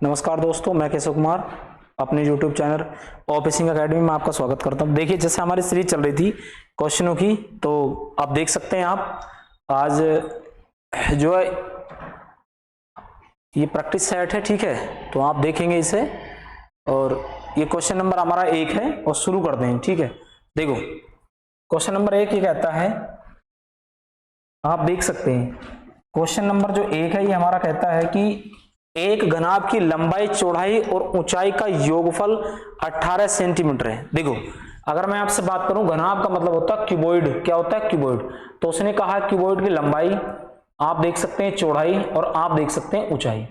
नमस्कार दोस्तों, मैं केशव कुमार अपने YouTube चैनल ऑफिसिंग एकेडमी में आपका स्वागत करता हूं। देखिए, जैसे हमारी सीरीज चल रही थी क्वेश्चनों की, तो आप देख सकते हैं आप आज जो है ये प्रैक्टिस सेट है, ठीक है। तो आप देखेंगे इसे और ये क्वेश्चन नंबर हमारा 1 है और शुरू करते हैं, ठीक है। देखो क्वेश्चन नंबर 1 ये कहता है, आप देख सकते हैं क्वेश्चन नंबर जो 1 है ये हमारा कहता है कि एक घनाभ की लंबाई, चौड़ाई और ऊंचाई का योगफल 18 सेंटीमीटर है। देखो, अगर मैं आपसे बात करूं, घनाभ का मतलब होता है क्यूबॉइड। क्या होता है? क्यूबॉइड। तो उसने कहा क्यूबॉइड की लंबाई आप देख सकते हैं, चौड़ाई और आप देख सकते हैं ऊंचाई,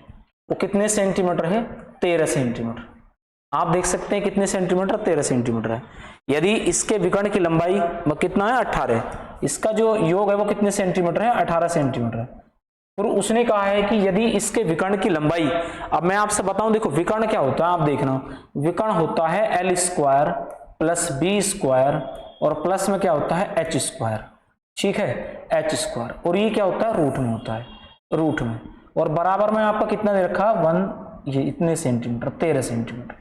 वो कितने सेंटीमीटर है? 13 सेंटीमीटर। आप देख सकते हैं कितने सेंटीमीटर? 13 सेंटीमीटर है। यदि इसके विकर्ण की लंबाई कितना है? 18। इसका जो योग है वो कितने सेंटीमीटर है? 18 सेंटीमीटर है। और उसने कहा है कि यदि इसके विकर्ण की लंबाई, अब मैं आपसे बताऊं, देखो विकर्ण क्या होता है, आप देखना, विकर्ण होता है L square plus B square और प्लस में क्या होता है? एच स्क्वायर, ठीक है, एच स्क्वायर। और ये क्या होता है? रूट में होता है, रूट में। और बराबर में आपका कितना दे रखा है? 1, ये इतने सेंटीमीटर, 13 सेंटीमीटर,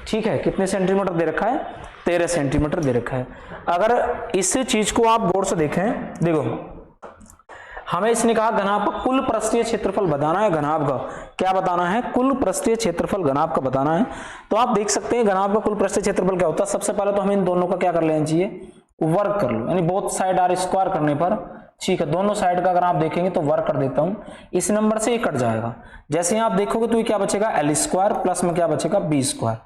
ठीक है। कितने सेंटीमीटर दे रखा है? 13 सेंटीमीटर दे रखा है। अगर इस चीज को आप गौर से देखें, देखो हमें इसने कहा घनाभ का कुल पृष्ठीय क्षेत्रफल बताना है। घनाभ का क्या बताना है? कुल पृष्ठीय क्षेत्रफल घनाभ का बताना है। तो आप देख सकते हैं घनाभ का कुल पृष्ठीय क्षेत्रफल क्या होता है। सबसे पहले तो हमें इन दोनों का क्या कर लेना चाहिए? वर्ग कर लो, यानी बोथ साइड आर स्क्वायर करने पर, ठीक है, दोनों साइड का अगर आप देखेंगे तो वर्ग कर देता हूं, इस नंबर से ये कट जाएगा। जैसे ही आप देखोगे तो ये क्या बचेगा? एल स्क्वायर प्लस में क्या बचेगा? बी स्क्वायर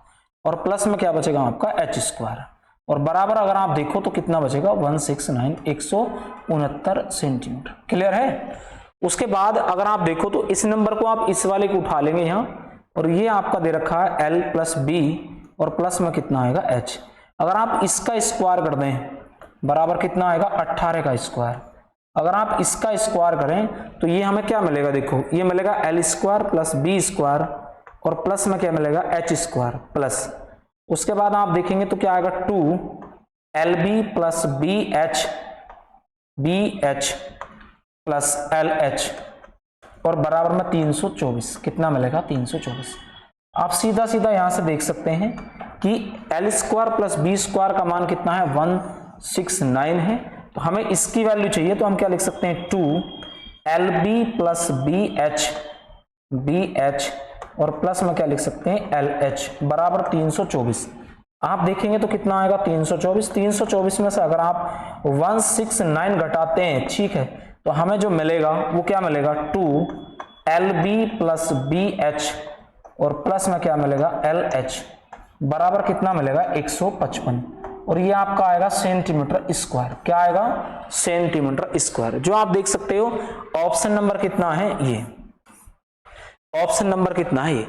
और प्लस में क्या बचेगा आपका? H square. और बराबर अगर आप देखो तो कितना बचेगा? 169, 169 सेंटीमीटर। क्लियर है? उसके बाद अगर आप देखो तो इस नंबर को आप इस वाले को उठा लेंगे यहां, और ये आपका दे रखा है एल प्लस बी और प्लस में कितना आएगा? एच। अगर आप इसका स्क्वायर कर दें बराबर कितना आएगा? 18 का स्क्वायर। अगर आप इसका स्क्वायर करें तो ये हमें क्या मिलेगा? देखो ये मिलेगा L square plus B square और प्लस में क्या मिलेगा? एच स्क्वायर प्लस, उसके बाद आप देखेंगे तो क्या आएगा? 2LB plus BH plus LH और बराबर में 324। कितना मिलेगा? 324। आप सीधा सीधा यहां से देख सकते हैं कि L square plus B square का मान कितना है? 169 है। तो हमें इसकी वैल्यू चाहिए, तो हम क्या लिख सकते हैं? 2LB प्लस BH और प्लस में क्या लिख सकते हैं? LH बराबर 324। आप देखेंगे तो कितना आएगा? 324। 324 में से अगर आप 169 घटाते हैं, ठीक है, तो हमें जो मिलेगा वो क्या मिलेगा? 2LB प्लस BH और प्लस में क्या मिलेगा? LH बराबर कितना मिलेगा? 155। और ये आपका आएगा सेंटीमीटर स्क्वायर। क्या आएगा? Centimetre square. जो आप देख सकते हो ऑप्शन नंबर कितना है? ये ऑप्शन नंबर कितना है? ये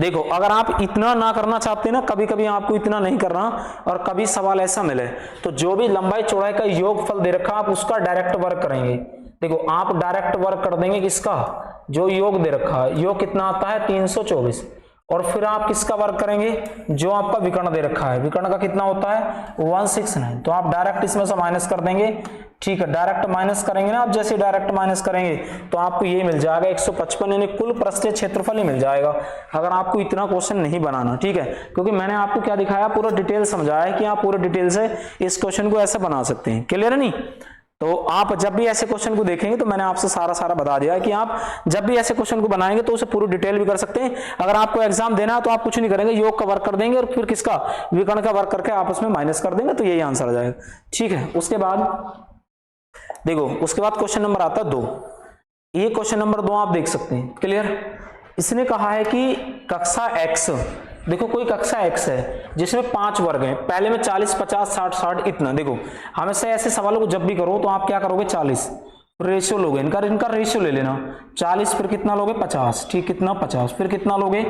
देखो, अगर आप इतना ना करना चाहते ना, कभी कभी आपको इतना नहीं करना और कभी सवाल ऐसा मिले तो जो भी लंबाई चौड़ाई का योगफल दे रखा आप उसका डायरेक्ट वर्क करेंगे। देखो आप डायरेक्ट वर्क कर देंगे किसका? जो योग दे रखा है, योग कितना आता है? 324। और फिर आप किसका वर्क करेंगे? जो आपका विकर्ण दे रखा है, विकर्ण का कितना होता है? 169। तो आप डायरेक्ट इसमें से माइनस कर देंगे, ठीक है, डायरेक्ट माइनस करेंगे ना आप, जैसे डायरेक्ट माइनस करेंगे तो आपको ये मिल जाएगा 155, यानी कुल पृष्ठीय क्षेत्रफल ही मिल जाएगा। अगर आपको इतना क्वेश्चन नहीं बनाना, ठीक है, क्योंकि मैंने आपको क्या दिखाया? पूरा डिटेल समझाया है कि आप पूरे डिटेल से इस क्वेश्चन को ऐसे बना सकते हैं। क्लियर है? नहीं तो आप जब भी ऐसे क्वेश्चन को देखेंगे तो मैंने आपसे सारा बता दिया है कि आप जब भी ऐसे क्वेश्चन को बनाएंगे तो उसे पूरी डिटेल भी कर सकते हैं। अगर आपको एग्जाम देना है तो आप कुछ नहीं करेंगे, योग का वर्क कर देंगे और फिर किसका? विकर्ण का वर्क करके आपस में माइनस कर देंगे, तो यही आंसर आ जाएगा, ठीक है। उसके बाद देखो, उसके बाद क्वेश्चन नंबर आता है 2। ये क्वेश्चन नंबर 2 आप देख सकते हैं। क्लियर? इसने कहा है कि कक्षा X, देखो कोई कक्षा X है जिसमें 5 वर्ग हैं, पहले में 40, 50, 60, 60 इतना। देखो हमेशा ऐसे सवालों को जब भी करो तो आप क्या करोगे? 40 रेशियो लोगे, इनका रेशियो ले लेना। 40 फिर कितना लोगे? 50, ठीक, कितना? 50। फिर कितना लोगे?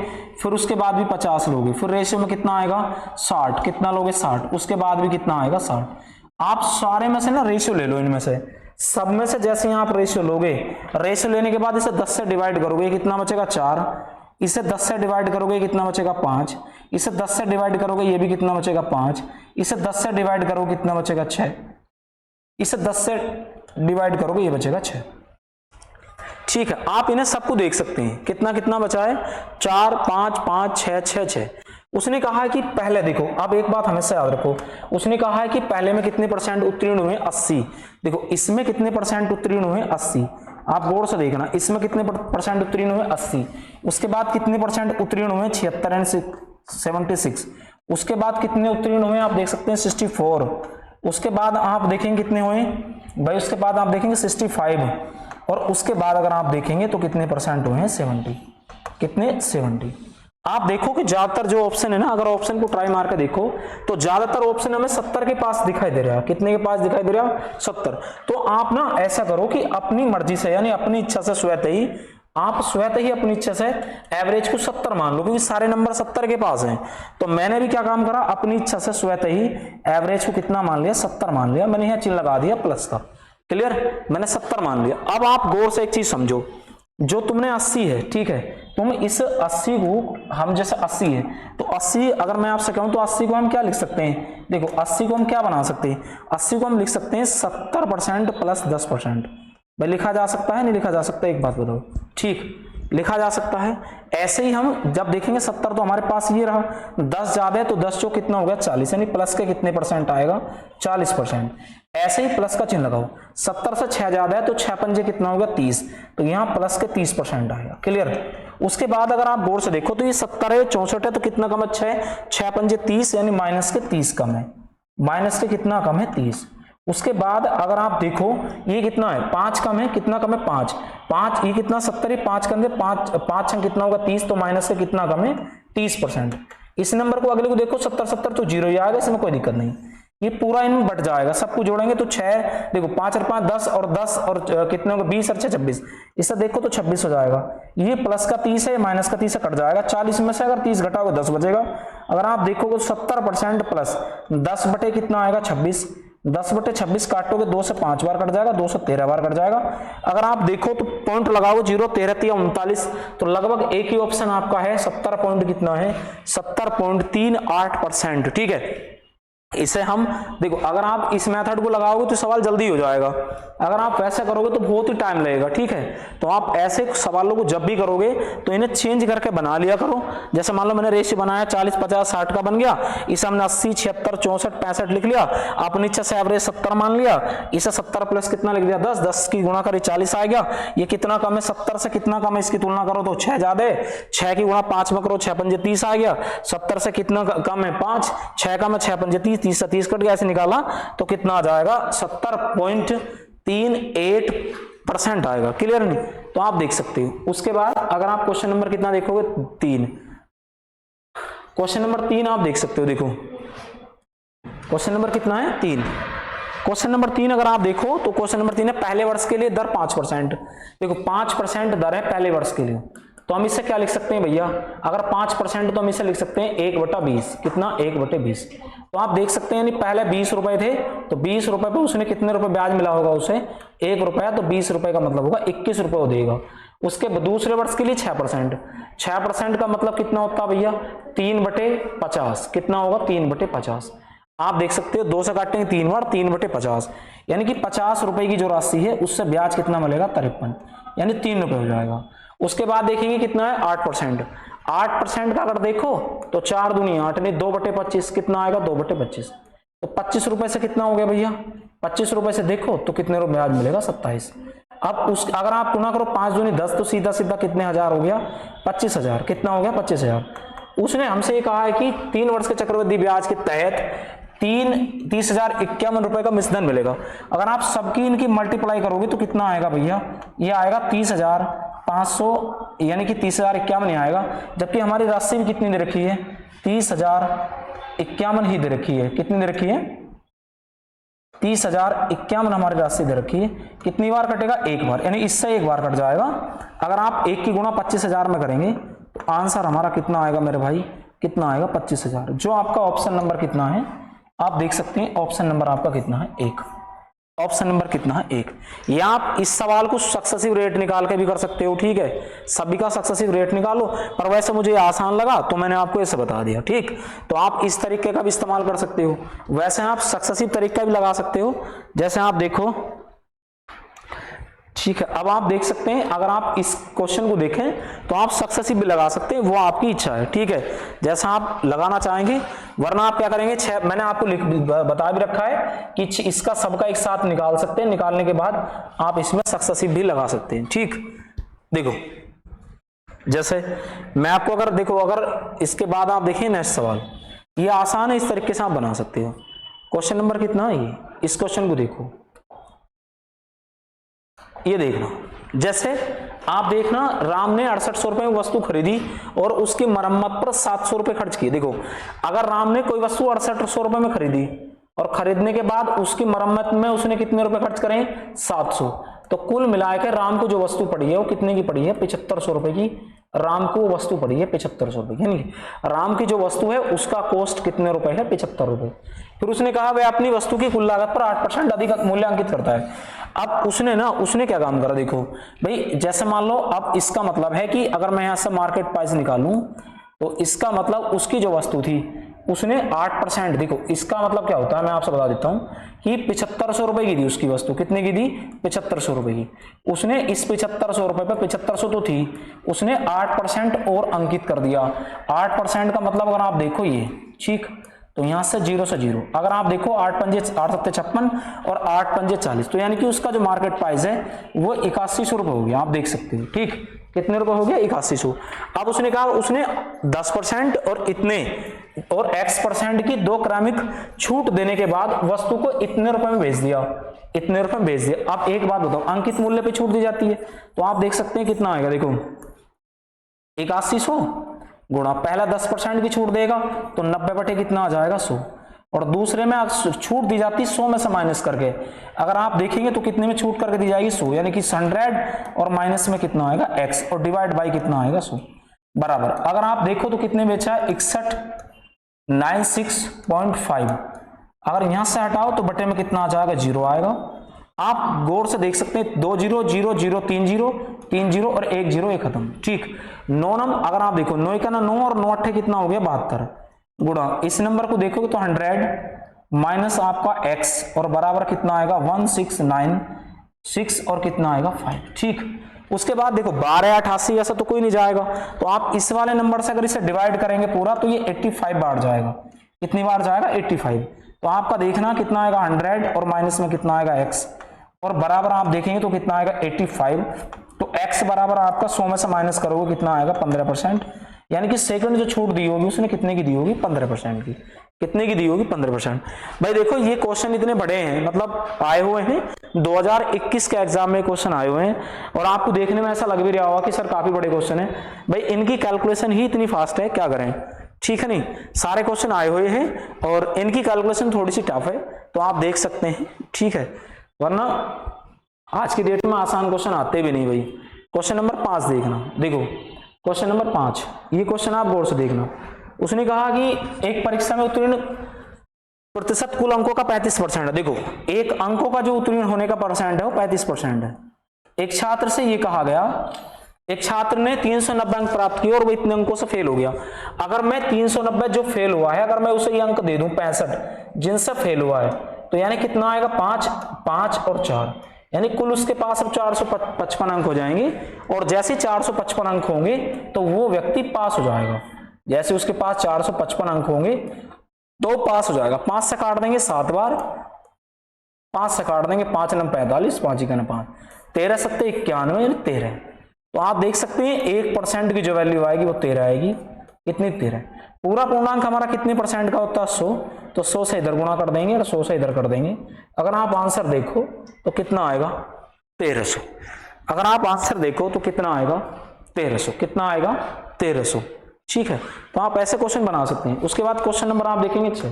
फिर उसके बाद भी 50 लोगे। फिर रेशियो में कितना आएगा? 60। कितना लोगे? 60। उसके बाद भी कितना आएगा? 60। आप सारे में से ना रेशियो ले लो, इनमें से सब में से जैसे ही आप रेशियो लोगे, रेशियो लेने के बाद इसे 10 से डिवाइड करोगे, कितना बचेगा? 4। इसे 10 से डिवाइड करोगे, कितना बचेगा? 5। इसे 10 से डिवाइड करोगे, ये भी कितना बचेगा? 5। इसे 10 से डिवाइड करोगे, कितना बचेगा? 6। इसे 10 से डिवाइड करोगे, ये बचेगा 6। ठीक है, आप इन्हें सबको देख सकते हैं, कितना कितना बचा है, 4 5 5 6 6 6। उसने कहा है कि पहले देखो, अब एक बात हमेशा याद रखो, उसने कहा है कि पहले में कितने परसेंट उत्तीर्ण हुए, 80। देखो इसमें कितने परसेंट उत्तीर्ण हुए, 80। आप गौर से देखना, इसमें कितने परसेंट उत्तीर्ण हुए, 80। उसके बाद कितने परसेंट उत्तीर्ण हुए, 76 एंड 76। उसके बाद कितने उत्तीर्ण हुए आप देख सकते हैं, 64। उसके बाद आप देखेंगे कितने हुए भाई, उसके बाद आप देखेंगे 65। और उसके बाद अगर आप देखेंगे तो कितने परसेंट हुए हैं, 70। कितने, 70। आप देखो कि ज्यादातर जो ऑप्शन है ना, अगर ऑप्शन को ट्राई मार के देखो तो ज्यादातर ऑप्शन हमें 70 के पास दिखाई दे रहा है। कितने के पास दिखाई दे रहा है, 70। तो आप ना ऐसा करो कि अपनी मर्जी से, यानी अपनी इच्छा से स्वतः ही, आप स्वतः ही अपनी इच्छा से एवरेज को 70 मान लो, क्योंकि सारे नंबर 70 के पास हैं। तो मैंने भी क्या काम करा, अपनी इच्छा से स्वतः ही एवरेज को कितना मान लिया, 70 मान लिया। मैंने यहाँ चिन्ह लगा दिया प्लस का, क्लियर, मैंने 70 मान लिया। अब आप गौर से एक चीज समझो, जो तुमने 80 है, ठीक है, तुम इस 80 को, हम जैसे 80 है तो 80 अगर मैं आपसे कहूं तो 80 को हम क्या लिख सकते हैं, देखो 80 को हम क्या बना सकते हैं, 80 को हम लिख सकते हैं 70% प्लस 10%। भाई लिखा जा सकता है, नहीं लिखा जा सकता, एक बात बताओ, ठीक, लिखा जा सकता है। ऐसे ही हम जब देखेंगे 70 तो हमारे पास ये रहा, 10 ज्यादा है तो 10 जो कितना हो गया, 40, यानी प्लस के कितने परसेंट आएगा, 40%। ऐसे ही प्लस का चिन्ह लगाओ, 70 से 6 ज्यादा है तो 6 पंजे कितना होगा, 30, तो यहाँ प्लस के 30% आएगा, क्लियर। उसके बाद अगर आप गौर से देखो तो ये 70 है, 64 है, तो कितना कम है, 6 पंजे 30, यानी माइनस के 30 कम है, माइनस के कितना कम है, 30। उसके बाद अगर आप देखो ये कितना है, 5 कम है, कितना कम है, 5, ये कितना 70 है, 5 कम है, 5 कितना होगा, 30, तो माइनस से कितना कम है, 30%। इस नंबर को अगले को देखो, 70 तो 0 ही आएगा, इसमें कोई दिक्कत नहीं, ये पूरा इनमें बट जाएगा, सबको जोड़ेंगे तो 6, देखो 5 और 5 10 और 10 और कितने होगा, 20 और 6 26, इससे देखो तो 26 हो जाएगा। ये प्लस का 30 है, माइनस का 30 कट जाएगा, 40 में से अगर 30 घटाओगे 10 बचेगा। अगर आप देखोगे 70% प्लस 10 बटे कितना आएगा, 26, 10 बटे 26 काटोगे 2 से 5 बार कट जाएगा, 2 से 13 बार कट जाएगा। अगर आप देखो तो पॉइंट लगाओ 0, 13 3 39, तो लगभग एक ही ऑप्शन आपका है, 70 पॉइंट कितना है, 70.38%, ठीक है। इसे हम देखो, अगर आप इस मेथड को लगाओगे तो सवाल जल्दी हो जाएगा, अगर आप वैसे करोगे तो बहुत ही टाइम लगेगा, ठीक है। तो आप ऐसे सवालों को जब भी करोगे तो इन्हें चेंज करके बना लिया करो। जैसे मान लो मैंने रेशियो बनाया 40 50 60 का बन गया, इसे हमने 80 76 64 65 लिख लिया, आपने इच्छा से एवरेज 70 मान लिया, इसे 70 प्लस कितना लिख दिया, 10, 10 की गुणा करी 40 आ गया। ये कितना कम है, 70 से कितना कम है, इसकी तुलना करो तो 6 ज्यादा है, 6 की गुणा 5 में करो, 6 पंजे 30 आ गया। 70 से कितना कम है, 5, 6 कम है, 6 पंजे 30, 30 से 30 कट गया, ऐसे निकाला तो कितना आ जाएगा, 70.38% आएगा, क्लियर नहीं। तो आप देख सकते हो। उसके बाद अगर आप क्वेश्चन नंबर कितना देखोगे, 3, क्वेश्चन नंबर 3 आप देख सकते हो, देखो क्वेश्चन नंबर कितना है, 3। क्वेश्चन नंबर 3 अगर आप देखो तो क्वेश्चन नंबर 3 है, पहले वर्ष के लिए दर 5%। देखो 5% दर है पहले वर्ष के लिए, तो हम इससे क्या लिख सकते हैं भैया, अगर 5% तो हम इसे लिख सकते हैं 1/20, कितना, 1/20। तो आप देख सकते हैं, यानी पहले 20 रुपए थे तो 20 रुपए पे उसने कितने रुपए ब्याज मिला होगा, उसे 1 रुपया, तो 20 रुपए का मतलब होगा 21 रुपए वो देगा। उसके दूसरे वर्ष के लिए 6%, 6% का मतलब कितना होता है भैया, 3/50, कितना होगा, 3/50। आप देख सकते हो 2 से काटेंगे 3 बार, 3/50, यानी कि 50 रुपए की जो राशि है उससे ब्याज कितना मिलेगा, 53, यानी 3 रुपए हो जाएगा। उसके बाद देखेंगे कितना है, 8%, 8% का अगर देखो तो 4 दूनी 8, नहीं 2/25, कितना आएगा, 2/25, तो 25 रुपए से कितना हो गया भैया, 25 रुपए से देखो तो कितने रुपए ब्याज मिलेगा, 27। अब उस अगर आप गुना करो 5 दूनी 10, तो सीधा सीधा कितने हजार हो गया, 25,000, कितना हो गया, 25,000। उसने हमसे ये कहा है कि 3 वर्ष के चक्रवृद्धि ब्याज के तहत 30,051 रुपए का मिश्रण मिलेगा। अगर आप सबकी इनकी मल्टीप्लाई करोगे तो कितना आएगा भैया, ये आएगा 30,500, यानी कि 30,051 नहीं आएगा, जबकि हमारी राशि भी कितनी दे रखी है, 30,051 ही दे रखी है। कितनी दे रखी है, 30,051 हमारी राशि दे रखी है। कितनी बार कटेगा, एक बार, यानी इससे एक बार कट जाएगा। अगर आप 1 की गुणा 25,000 में करेंगे तो आंसर हमारा कितना आएगा मेरे भाई, कितना आएगा, 25,000। जो आपका ऑप्शन नंबर कितना है, आप देख सकते हैं ऑप्शन नंबर आपका कितना है, 1। ऑप्शन नंबर कितना है, 1। या आप इस सवाल को सक्सेसिव रेट निकाल के भी कर सकते हो, ठीक है, सभी का सक्सेसिव रेट निकालो, पर वैसे मुझे आसान लगा तो मैंने आपको ऐसे बता दिया, ठीक। तो आप इस तरीके का भी इस्तेमाल कर सकते हो। वैसे आप सक्सेसिव तरीका भी लगा सकते हो, जैसे आप देखो ठीक है, अब आप देख सकते हैं, अगर आप इस क्वेश्चन को देखें तो आप सक्सेसिव भी लगा सकते हैं, वो आपकी इच्छा है। ठीक है, जैसा आप लगाना चाहेंगे, वरना आप क्या करेंगे, मैंने आपको बता भी रखा है कि इसका सबका एक साथ निकाल सकते हैं, निकालने के बाद आप इसमें सक्सेसिव भी लगा सकते हैं। ठीक, देखो जैसे मैं आपको अगर देखो, अगर इसके बाद आप देखिए नेक्स्ट सवाल, ये आसान है, इस तरीके से आप बना सकते हो। क्वेश्चन नंबर कितना है ये, इस क्वेश्चन को देखो, ये देखना, जैसे आप देखना, राम ने 6800 रुपए में वस्तु खरीदी और उसकी मरम्मत पर 700 रुपए खर्च किए। देखो, अगर राम ने कोई वस्तु 6800 रुपए में खरीदी और खरीदने के बाद उसकी मरम्मत में उसने कितने रुपए खर्च करें, 700, तो कुल मिलाकर राम को जो वस्तु पड़ी है वो कितने की पड़ी है, 7500 रुपए की। राम को वस्तु पड़ी है 7500 रुपए की, यानी राम की जो वस्तु है उसका कॉस्ट कितने रुपए है, 75 रुपए। फिर उसने कहा वह अपनी वस्तु की कुल लागत पर 8% अधिक मूल्यांकित करता है। अब उसने क्या काम करा, देखो भाई, जैसे मान लो, अब इसका मतलब है कि अगर मैं यहां से मार्केट प्राइस निकालूं तो इसका मतलब उसकी जो वस्तु थी उसने 8%, देखो इसका मतलब क्या होता है, मैं आपसे बता देता हूं कि 7500 रुपए की थी उसकी वस्तु, कितने की थी, 7500 रुपए की। उसने इस 7500 रुपए पे, 7500 तो थी, उसने 8% और अंकित कर दिया। 8% का मतलब अगर आप देखो ये, ठीक, तो यहां से 0 से 0, अगर आप देखो 8 पंजे 8 सत्ते 56 और 8 पंजे 40, तो यानी कि उसका जो मार्केट प्राइस है वो 8100 रुपए हो गया, आप देख सकते हो। ठीक, कितने रुपए हो गया, 8100। अब उसने कहा उसने 10% और इतने और x% की 2 क्रमिक छूट देने के बाद वस्तु को इतने रुपए में बेच दिया, इतने रुपए में बेच दिया। अब एक बात बताओ, अंकित मूल्य पे छूट दी जाती है, तो आप देख सकते हैं कितना आएगा, देखो 8100 गुणा, पहला 10% की छूट देगा तो 90 बटे कितना आ जाएगा, 100, और दूसरे में छूट दी जाती 100 में से माइनस करके, अगर आप देखेंगे तो कितने में छूट करके दी जाएगी, 100, यानी कि 100 और माइनस में कितना आएगा, x, और डिवाइड बाई कितना आएगा, 100, बराबर। अगर आप देखो तो कितने बेचा है, 6196.5, अगर यहां से हटाओ तो बटे में कितना आ जाएगा, 0 आएगा। आप गौर से देख सकते हैं, 2 0 0 0 3 0 3 0 और 1 0, एक खत्म। ठीक, 9 नंबर, अगर आप देखो 9 का ना 9 और 9 अट्ठे कितना हो गया, 72, गुणा इस नंबर को देखोगे तो 100 माइनस आपका x और बराबर कितना आएगा, 1696 और कितना आएगा, 5। ठीक, उसके बाद देखो 1288 ऐसा तो कोई नहीं जाएगा, तो आप इस वाले नंबर से अगर इसे डिवाइड करेंगे पूरा तो ये 85 बार जाएगा। कितनी बार जाएगा, 85। तो आपका देखना कितना आएगा, 100 और माइनस में कितना आएगा, x, और बराबर आप देखेंगे तो कितना आएगा, 85। तो x बराबर आपका 100 में से माइनस करोगे कितना आएगा, 15%, यानी कि सेकंड जो छूट दी होगी उसने कितने की दी होगी, 15% की। कितने की दी होगी, 15%। भाई देखो ये क्वेश्चन इतने बड़े हैं, मतलब आए हुए हैं 2021 के एग्जाम में क्वेश्चन आए हुए हैं, और आपको देखने में ऐसा लग भी रहा होगा कि सर काफी बड़े क्वेश्चन है। भाई इनकी कैलकुलेशन ही इतनी फास्ट है, क्या करें, ठीक है, नहीं सारे क्वेश्चन आए हुए हैं और इनकी कैलकुलेशन थोड़ी सी टफ है, तो आप देख सकते हैं। ठीक है, वरना आज की डेट में आसान क्वेश्चन आते भी नहीं। भाई क्वेश्चन नंबर 5 देखना, देखो क्वेश्चन नंबर 5, ये क्वेश्चन आप गौर से देखना। उसने कहा कि एक परीक्षा में उत्तीर्ण प्रतिशत कुल अंकों का 35% है। देखो एक अंकों का जो उत्तीर्ण होने का परसेंट है वो 35% है। एक छात्र से ये कहा गया, एक छात्र ने 390 अंक प्राप्त किए और वो इतने अंकों से फेल हो गया। अगर मैं 390 जो फेल हुआ है, अगर मैं उसे ये अंक दे दूं 65 जिनसे फेल हुआ है, तो यानी कितना आएगा, 5 5 और 4, यानी कुल उसके पास अब 455 अंक हो जाएंगे। और जैसे 455 अंक होंगे तो वो व्यक्ति पास हो जाएगा। जैसे उसके पास 455 अंक होंगे तो पास हो जाएगा। 5 से काट देंगे 7 बार, 5 से काट देंगे 5 9 45, 5 1 5, 13 7 91 यानी 13। तो आप देख सकते हैं 1% की जो वैल्यू आएगी वो 13 आएगी। कितनी, 13। पूरा पूर्णांक हमारा कितने परसेंट का होता है, 100, तो 100 से इधर गुणा कर देंगे और 100 से इधर कर देंगे। अगर आप आंसर देखो तो कितना आएगा, 1300। अगर आप आंसर देखो तो कितना आएगा, 1300। कितना आएगा, 1300। ठीक है, तो आप ऐसे क्वेश्चन बना सकते हैं। उसके बाद क्वेश्चन नंबर आप देखेंगे 6।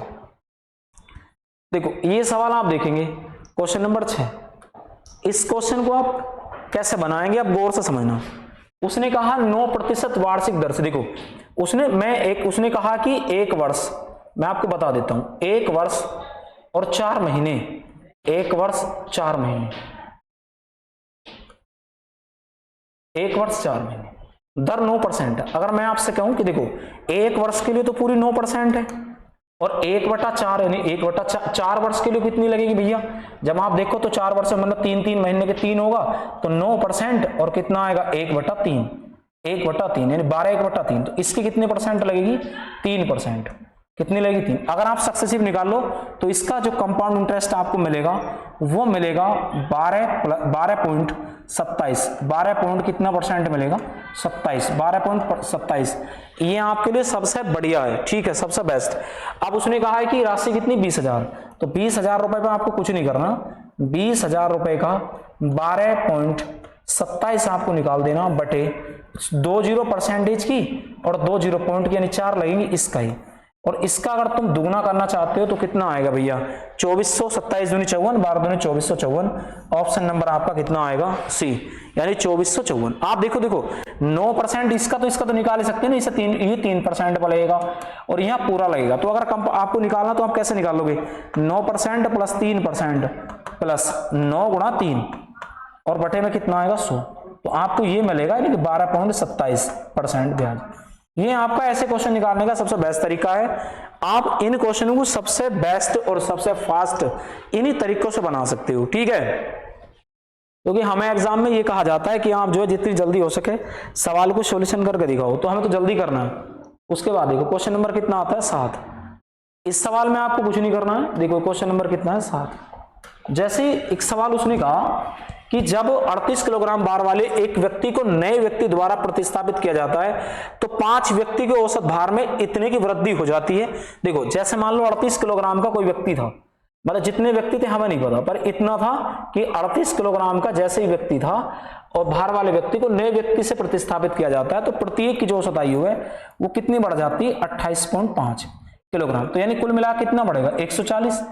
देखो ये सवाल आप देखेंगे क्वेश्चन नंबर 6। इस क्वेश्चन को आप कैसे बनाएंगे, आप गौर से समझना। उसने कहा 9% वार्षिक दर से, देखो उसने कहा कि 1 वर्ष, मैं आपको बता देता हूं, 1 वर्ष और 4 महीने, 1 वर्ष 4 महीने, 1 वर्ष 4 महीने, दर 9% है। अगर मैं आपसे कहूं कि देखो 1 वर्ष के लिए तो पूरी 9% है, और 1/4 यानी 1/4 वर्ष के लिए कितनी लगेगी भैया? जब आप देखो तो 4 वर्ष मतलब 3 महीने के 3 होगा, तो 9% और कितना आएगा 1/3, 1/3 यानी 12 1/3, तो इसकी कितने परसेंट लगेगी? 3%। कितनी लगेगी? 3। अगर आप सक्सेसिव निकाल लो तो इसका जो कंपाउंड इंटरेस्ट आपको मिलेगा वो मिलेगा 12.27, 12 पॉइंट कितना परसेंट मिलेगा? 27, 12.27। ये आपके लिए सबसे बढ़िया है, ठीक है, सबसे बेस्ट। अब उसने कहा है कि राशि कितनी? 20,000, तो 20,000 रुपए में आपको कुछ नहीं करना, 20,000 रुपए का 12.27 आपको निकाल देना बटे 20% की और 20 पॉइंट की यानी 4 लगेंगे इसका ही। और इसका अगर तुम दुगना करना चाहते हो तो कितना आएगा भैया? 2400, 27 दूनी 54, 12 दूनी 2454। ऑप्शन नंबर आपका कितना आएगा? सी, यानी 2454। आप देखो 9% इसका तो निकाल ही सकते हैं ना, इसे 3% पर लगेगा और यहाँ पूरा लगेगा। तो अगर आपको निकालना तो आप कैसे निकालोगे? 9% प्लस 3% प्लस 9 गुणा 3 और बटे में कितना आएगा? 100। तो आपको ये मिलेगा यानी कि 12.27% ब्याज। ये आपका ऐसे क्वेश्चन निकालने का सबसे बेस्ट तरीका है। आप इन क्वेश्चनों को सबसे बेस्ट और सबसे फास्ट इन्हीं तरीकों से बना सकते हो, ठीक है। क्योंकि हमें एग्जाम में ये कहा जाता है कि आप जो है जितनी जल्दी हो सके सवाल को सॉल्यूशन करके दिखाओ, तो हमें तो जल्दी करना है। उसके बाद देखो क्वेश्चन नंबर कितना आता है? 7। इस सवाल में आपको कुछ नहीं करना है। देखो क्वेश्चन नंबर कितना है? 7। जैसे एक सवाल उसने कहा कि जब 38 किलोग्राम भार वाले एक व्यक्ति को नए व्यक्ति द्वारा प्रतिस्थापित किया जाता है तो 5 व्यक्ति के औसत भार में इतने की वृद्धि हो जाती है। देखो जैसे मान लो 38 किलोग्राम का कोई व्यक्ति था, मतलब जितने व्यक्ति थे हमें नहीं पता, पर इतना था कि 38 किलोग्राम का जैसे ही व्यक्ति था और भार वाले व्यक्ति को नए व्यक्ति से प्रतिस्थापित किया जाता है तो प्रत्येक की जो औसत आयु है वो कितनी बढ़ जाती है? 28.5 किलोग्राम। तो यानी कुल मिला कितना बढ़ेगा? 140।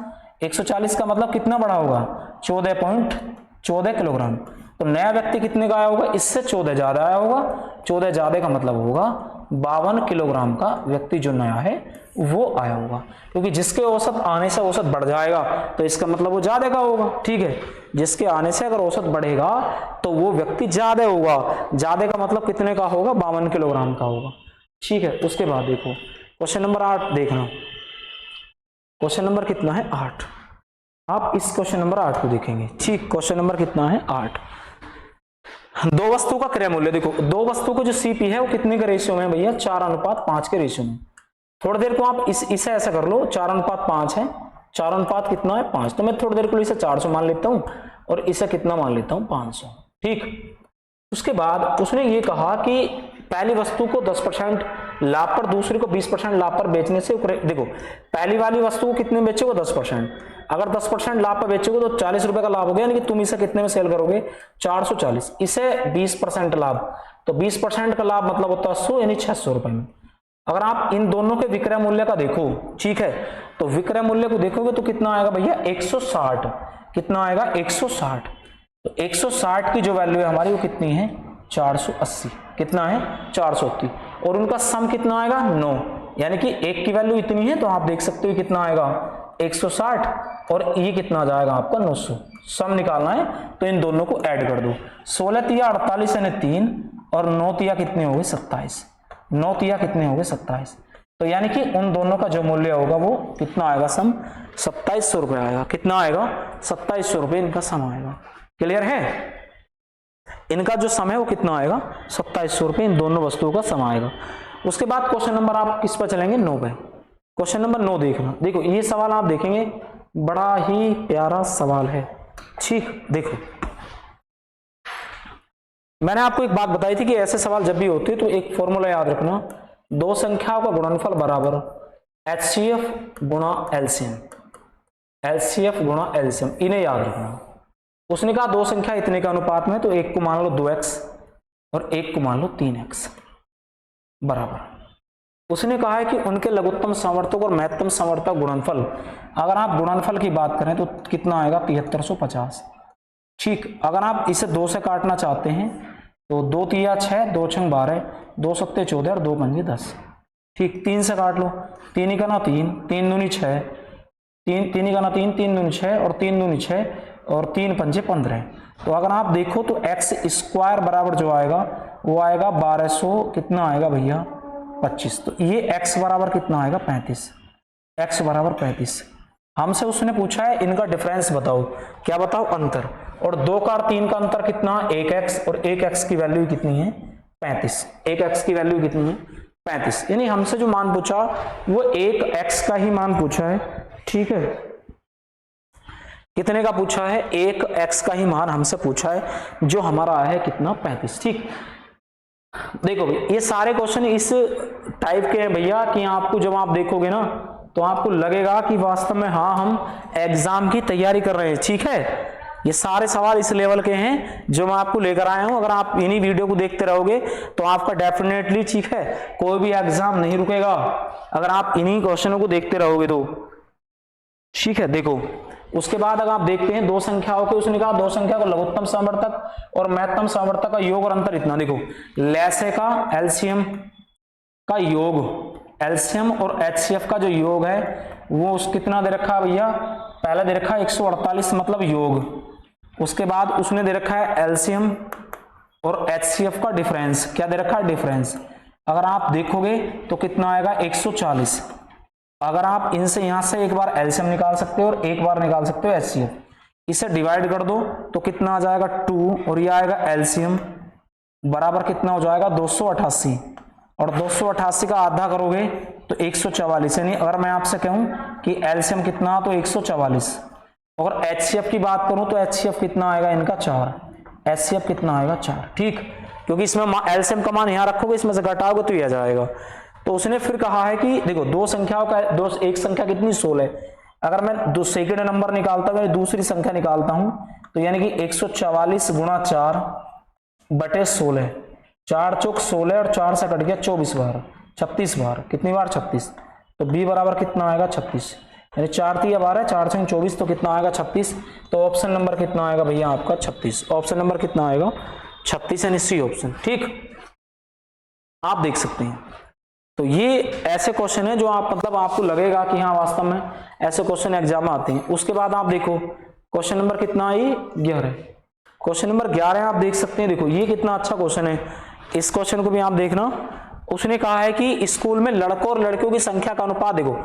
140 का मतलब कितना बढ़ा होगा? 14 किलोग्राम। तो नया व्यक्ति कितने का आया होगा? इससे 14 ज्यादा आया होगा। 14 ज्यादा का मतलब होगा 52 किलोग्राम का व्यक्ति जो नया है वो आया होगा, क्योंकि जिसके औसत आने से औसत बढ़ जाएगा तो इसका मतलब वो ज्यादा का होगा, ठीक है। जिसके आने से अगर औसत बढ़ेगा तो वो व्यक्ति ज्यादा होगा। ज्यादा का मतलब कितने का होगा? 52 किलोग्राम का होगा, ठीक है। उसके बाद देखो क्वेश्चन नंबर 8 देखना। क्वेश्चन नंबर कितना है? 8। आप इस क्वेश्चन नंबर 8 को देखेंगे, ठीक। क्वेश्चन नंबर कितना है? 8। दो वस्तु का क्रय मूल्य, देखो दो वस्तु को जो सीपी है वो कितने के रेशियो में है भैया? 4:5 के रेशियो में। थोड़ी देर को आप इसे ऐसा कर लो, 4:5 है, 4 कितना है? 5। तो मैं थोड़ी देर को इसे 400 मान लेता हूं और इसे कितना मान लेता हूं? 500, ठीक। उसके बाद उसने ये कहा कि पहली वस्तु को 10% लाभ पर, दूसरी को 20% लाभ पर बेचने से, देखो पहली वाली वस्तु को कितने बेचोगे? 10%। अगर 10% लाभ पर बेचोगे तो 40 रुपए का लाभ हो गया, यानी कि तुम इसे कितने में सेल करोगे? 440। इसे 20% लाभ, तो 20% का लाभ मतलब होता है 100, यानी 600 रुपए में। अगर आप इन दोनों के विक्रय मूल्य का देखो, ठीक है, तो विक्रय मूल्य को देखोगे तो कितना आएगा भैया? 160। कितना आएगा? 160। तो 160 की जो वैल्यू है हमारी वो कितनी है? 480। कितना है? 480। और उनका सम कितना आएगा? 9, यानी कि एक की वैल्यू इतनी है तो आप देख सकते हो कितना आएगा? 160 और ये कितना आ जाएगा आपका? 900। सम निकालना है तो इन दोनों को ऐड कर दो। 16 तिया 48 यानी 3 और 9 तिया कितने हो गए? 27। 9 तिया कितने हो गए? 27। तो यानी कि उन दोनों का जो मूल्य होगा वो कितना आएगा? सम 2700 रुपए आएगा। कितना आएगा? 2700 रुपए इनका सम आएगा। क्लियर है? इनका जो सम है वो कितना आएगा? 2700 रुपए इन दोनों वस्तुओं का सम आएगा। उसके बाद क्वेश्चन नंबर आप किस पर चलेंगे? 9 पे। क्वेश्चन नंबर 9 देखना। देखो ये सवाल आप देखेंगे बड़ा ही प्यारा सवाल है, ठीक। देखो मैंने आपको एक बात बताई थी कि ऐसे सवाल जब भी होते हैं तो एक फॉर्मूला याद रखना, दो संख्याओं का गुणनफल बराबर HCF गुणा LCM, HCF गुणा LCM, इन्हें याद रखना। उसने कहा दो संख्या इतने के अनुपात में, तो एक को मान लो 2x और एक को मान लो 3x बराबर। उसने कहा है कि उनके लघुत्तम समवर्तक और महत्तम समवर्तक गुणनफल, अगर आप गुणनफल की बात करें तो कितना आएगा? 7350, ठीक। अगर आप इसे 2 से काटना चाहते हैं तो 2 तिया 6, 2 छंग 12, 2 सत्ते 14 और 2 पंजे 10, ठीक। 3 से काट लो, 3 ही का ना 3, 3 दूनी 6, 3 ही का ना 3, 3 दूनी 6 और 3 दूनी 6 और 3 पंजे 15। तो अगर आप देखो तो एक्स स्क्वायर बराबर जो आएगा वो आएगा 1200, कितना आएगा भैया? 25। तो ये x बराबर कितना आएगा? 35। x बराबर 35। हमसे उसने पूछा है इनका डिफरेंस बताओ, क्या बताओ, अंतर। और 2 का और 3 का अंतर कितना, 1x, और 1x की वैल्यू कितनी है 35। 1x की वैल्यू कितनी है 35। यानी हमसे जो मान पूछा वो 1x का ही मान पूछा है, ठीक है। कितने का पूछा है, 1x का ही मान हमसे पूछा है, जो हमारा आया है कितना 35, ठीक। देखो भाई ये सारे क्वेश्चन इस टाइप के हैं भैया कि आपको जब आप देखोगे ना तो आपको लगेगा कि वास्तव में हाँ हम एग्जाम की तैयारी कर रहे हैं, ठीक है। ये सारे सवाल इस लेवल के हैं जो मैं आपको लेकर आया हूं। अगर आप इन्हीं वीडियो को देखते रहोगे तो आपका डेफिनेटली, ठीक है, कोई भी एग्जाम नहीं रुकेगा अगर आप इन्हीं क्वेश्चनों को देखते रहोगे तो, ठीक है। देखो उसके बाद अगर आप देखते हैं दो संख्याओं के, उसने कहा दो संख्या को लघुत्तम समवर्तक और महत्तम समवर्तक का योग और अंतर इतना। देखो लैसे का एलसीएम का योग, एलसीएम और एचसीएफ का जो योग है वो उस कितना दे रखा है भैया, पहले दे रखा है 148 मतलब योग। उसके बाद उसने दे रखा है एलसीएम और एचसीएफ का डिफरेंस, क्या दे रखा है डिफरेंस। अगर आप देखोगे तो कितना आएगा 140। अगर आप इनसे यहां से एक बार एलसीएम निकाल सकते हो और एक बार निकाल सकते हो एचसीएफ, इसे डिवाइड कर दो तो कितना आ जाएगा 2 और ये आएगा एलसीएम बराबर कितना हो जाएगा 288, और 288 का आधा करोगे तो 144। यानी अगर मैं आपसे कहूं कि एलसीएम कितना तो 144, और एचसीएफ की बात करूं तो एचसीएफ कितना आएगा इनका 4, एचसीएफ कितना आएगा 4, ठीक। क्योंकि इसमें एलसीएम का मान यहां रखोगे, इसमें से घटाओगे तो ये आ जाएगा। तो उसने फिर कहा है कि देखो दो संख्याओं का एक संख्या कितनी 16, अगर मैं सेकंड नंबर निकालता हूं, दूसरी संख्या निकालता हूं तो यानी कि 144 गुणा 4 बटे 16, 4 चौक 16 और 4 से कट गया 24 बार, 36 बार, कितनी बार 36। तो बी बराबर कितना आएगा 36, यानी 4 3 12 है, 4 से 24 तो कितना आएगा 36। तो ऑप्शन नंबर कितना आएगा भैया आपका 36, ऑप्शन नंबर कितना आएगा 36, यानी सी ऑप्शन, ठीक। आप देख सकते हैं। तो ये ऐसे क्वेश्चन है जो आप मतलब आपको लगेगा कि हाँ वास्तव में ऐसे क्वेश्चन एग्जाम में आते हैं। उसके बाद आप देखो क्वेश्चन नंबर कितना है 11, क्वेश्चन नंबर 11 आप देख सकते हैं। देखो ये कितना अच्छा क्वेश्चन है, इस क्वेश्चन को भी आप देखना। उसने कहा है कि स्कूल में लड़कों और लड़कियों की संख्या का अनुपात, देखो